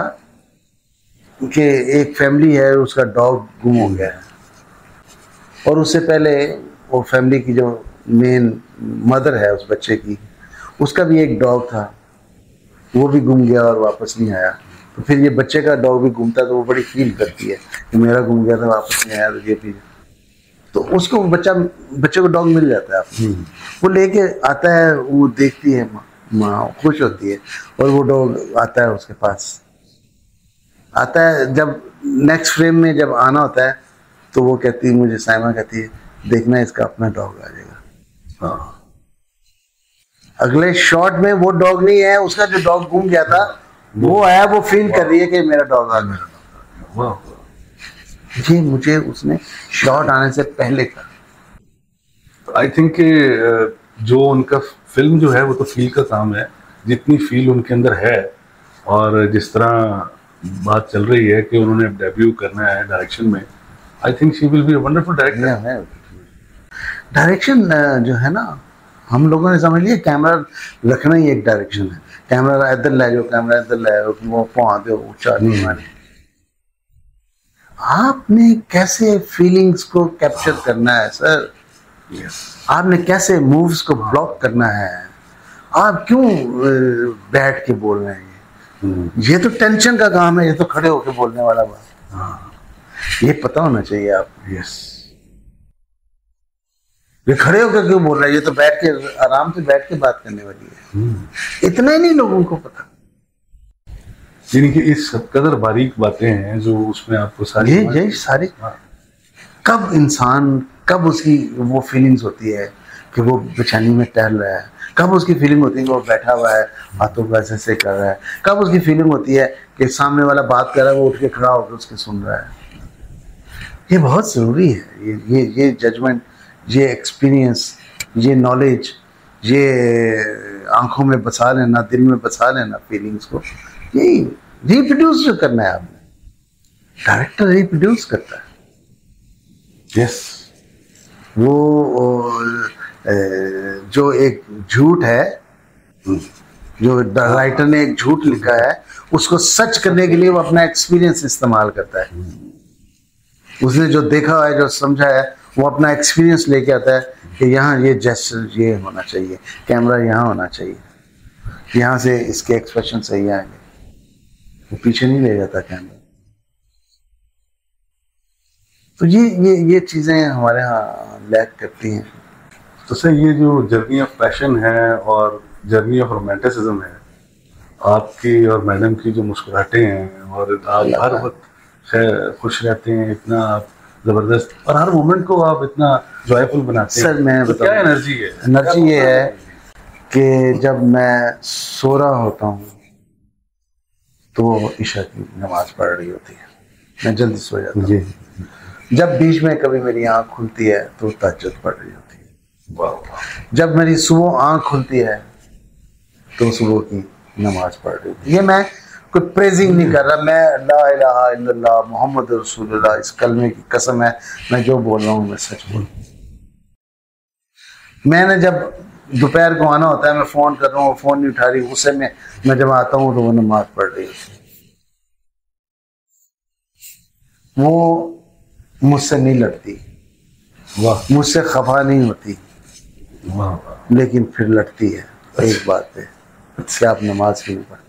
कि एक फैमिली है, उसका डॉग गुम हो गया है, और उससे पहले वो फैमिली की जो मेन मदर है उस बच्चे की, उसका भी एक डॉग था, वो भी गुम गया और वापस नहीं आया। तो फिर ये बच्चे का डॉग भी घूमता, तो वो बड़ी फील करती है कि मेरा गुम गया था, वापस नहीं आया, तो ये भी। तो उसको बच्चे को डॉग मिल जाता है, वो लेके आता है, वो देखती है माँ खुश होती है, और वो डॉग आता है उसके पास। आता है, जब नेक्स्ट फ्रेम में जब आना होता है तो वो कहती है, मुझे साइमा कहती है, देखना इसका अपना डॉग आ जाएगा। हाँ, अगले शॉट में वो डॉग नहीं है, उसका जो डॉग गुम गया था वो आया, वो फील कर रही है कि मेरा डॉग आ गया। ये मुझे उसने शॉट आने से पहले कहा। आई थिंक जो उनका फिल्म जो है वो तो फील का काम है, जितनी फील उनके अंदर है, और जिस तरह बात चल रही है कि उन्होंने डेब्यू करना है डायरेक्शन में, I think she will be a wonderful director. Direction जो है ना, हम लोगों ने समझ लिया कैमरा रखना ही एक डायरेक्शन है, कैमरा इधर ले जाओ, कैमरा इधर ले जाओ, वो पहुंचा दो, ऊंचा नहीं मारे। आपने कैसे फीलिंग्स को कैप्चर करना है सर, आपने कैसे मूव्स को ब्लॉक करना है, आप क्यों बैठ के बोल रहे हैं? ये तो टेंशन का काम है, ये तो खड़े होके बोलने वाला बात। ये पता होना चाहिए आपको। यस, ये खड़े होकर क्यों बोल रहा है, ये तो बैठ के आराम से बैठ के बात करने वाली है। इतना ही नहीं लोगों को पता, यानी कि इस कदर बारीक बातें हैं जो उसमें आपको सारी यही सारी। कब इंसान, कब उसकी वो फीलिंग्स होती है कि वो बेचैनी में टहल रहा है, कब उसकी फीलिंग होती है कि वो बैठा हुआ है, हाथों को ऐसे ऐसे कर रहा है, कब उसकी फीलिंग होती है कि सामने वाला बात कर रहा है, वो उठ के खड़ा होकर उसके सुन रहा है। ये बहुत ज़रूरी है, ये जजमेंट, ये एक्सपीरियंस, ये नॉलेज, ये आंखों में बसा लेना, दिल में बसा लेना फीलिंग्स को, यही रिप्रोड्यूस जो करना है आपने। डायरेक्टर रिप्रोड्यूस करता है। यस, वो जो एक झूठ है, जो राइटर ने एक झूठ लिखा है उसको सच करने के लिए वो अपना एक्सपीरियंस इस्तेमाल करता है। उसने जो देखा है, जो समझा है, वो अपना एक्सपीरियंस लेके आता है कि यहाँ ये जेस्चर ये होना चाहिए, कैमरा यहाँ होना चाहिए, यहाँ से इसके एक्सप्रेशन सही आएंगे, वो पीछे नहीं ले जाता कैमरा। तो ये चीजें हमारे यहाँ लैक करती हैं। तो सर ये जो जर्नी ऑफ पैशन है और जर्नी ऑफ रोमांटिसिज्म है, आपकी और मैडम की जो मुस्कुराहटें हैं और आप हर वक्त खुश रहते हैं, इतना जबरदस्त, और हर मोमेंट को आप इतना जॉयफुल बनाते हैं। सर मैं तो क्या एनर्जी है? एनर्जी ये है कि जब मैं सो रहा होता हूँ तो ईशा की नमाज पढ़ रही होती है, मैं जल्दी सो जाता हूँ। जब बीच में कभी मेरी आँख खुलती है तो तहज्जुद पढ़ रही होती है। वाह। जब मेरी सुबह आँख खुलती है तो सुबह की नमाज पढ़ रही होती है। ये मैं कोई प्रेजिंग नहीं कर रहा, मैं ला इलाहा इल्लल्लाह मोहम्मद रसूलुल्लाह इस कलमे की कसम है, मैं जो बोल रहा हूँ मैं सच बोल रहा हूँ। मैंने जब दोपहर को आना होता है, मैं फोन कर रहा हूँ, फोन नहीं उठा रही, उसे मैं जब आता हूँ तो वो नमाज पढ़ रही होती है। वो मुझसे नहीं लड़ती, वाह, मुझसे खफा नहीं होती, वाह, लेकिन फिर लड़ती है एक बात पे कि आप नमाज क्यों नहीं पढ़ते।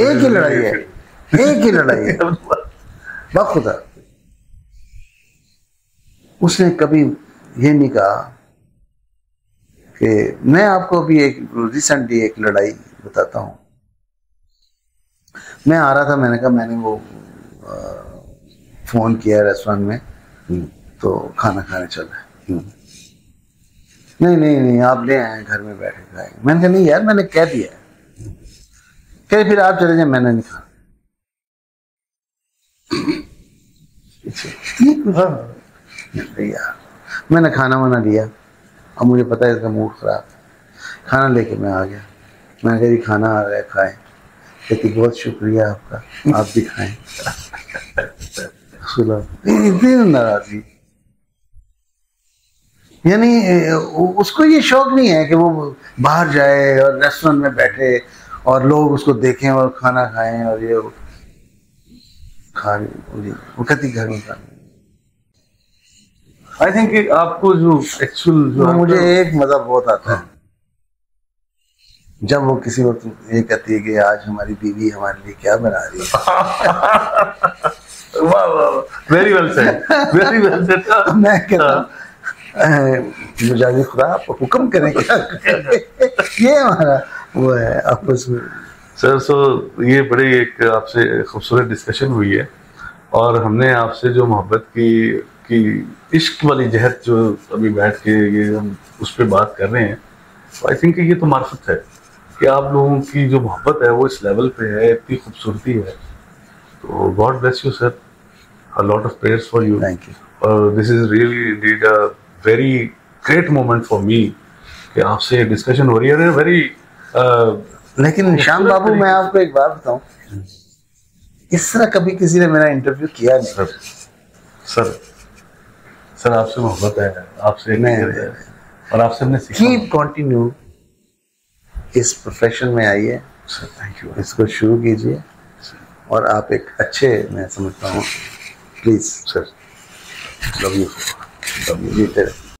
एक ही लड़ाई है, एक ही लड़ाई है बखुदा। उसने कभी ये नहीं कहा कि मैं आपको अभी एक रिसेंटली एक लड़ाई बताता हूँ। मैं आ रहा था, मैंने कहा मैंने वो फोन किया रेस्टोरेंट में तो खाना खाने चला। नहीं आप ले आए, घर में बैठे खाएंगे। मैंने कहा नहीं यार, मैंने कह दिया है। कह फिर आप चले जाए, मैंने नहीं खाना। यार मैंने खाना वाना दिया, अब मुझे पता है इसका मूड खराब है, खाना लेके मैं आ गया। मैंने कहा जी खाना आ गया, खाएं। कहती बहुत शुक्रिया आपका, आप भी खाएं। इतनी नाराजगी, यानी उसको ये शौक नहीं है कि वो बाहर जाए और रेस्टोरेंट में बैठे और लोग उसको देखें और खाना खाएं और ये खा वो कहती घर में खाना। आई थिंक आपको जो एक्चुअल जो मुझे एक मजा बहुत आता है जब वो किसी वक्त ये कहती है कि आज हमारी बीवी हमारे लिए क्या बना रही है। वाह वाह, very well said, very well said. मैं कहता मुझे खुदा आप हुक्म करें क्या ये हमारा वो है आपस में। सर सो ये बड़ी एक आपसे खूबसूरत डिस्कशन हुई है और हमने आपसे जो मोहब्बत की इश्क वाली जहत जो अभी बैठ के ये हम उस पर बात कर रहे हैं, तो आई थिंक ये तो मार्फत है कि आप लोगों की जो मोहब्बत है वो इस लेवल पे है, इतनी खूबसूरती है। तो God bless you sir, a lot of prayers for you. Thank you. और this is really indeed a very great moment for me कि आपसे डिस्कशन हो रही है। वेरी लेकिन श्याम बाबू मैं आपको एक बात बताऊं, इस तरह कभी किसी ने मेरा इंटरव्यू किया नहीं। सर आपसे मोहब्बत है, आपसे नहीं और आपसे हमने सीखा। कीप कंटिन्यू इस प्रोफेशन में आइए सर, थैंक यू। इसको शुरू कीजिए और आप एक अच्छे, मैं समझता हूँ, प्लीज सर, लव यू, जीते रहे।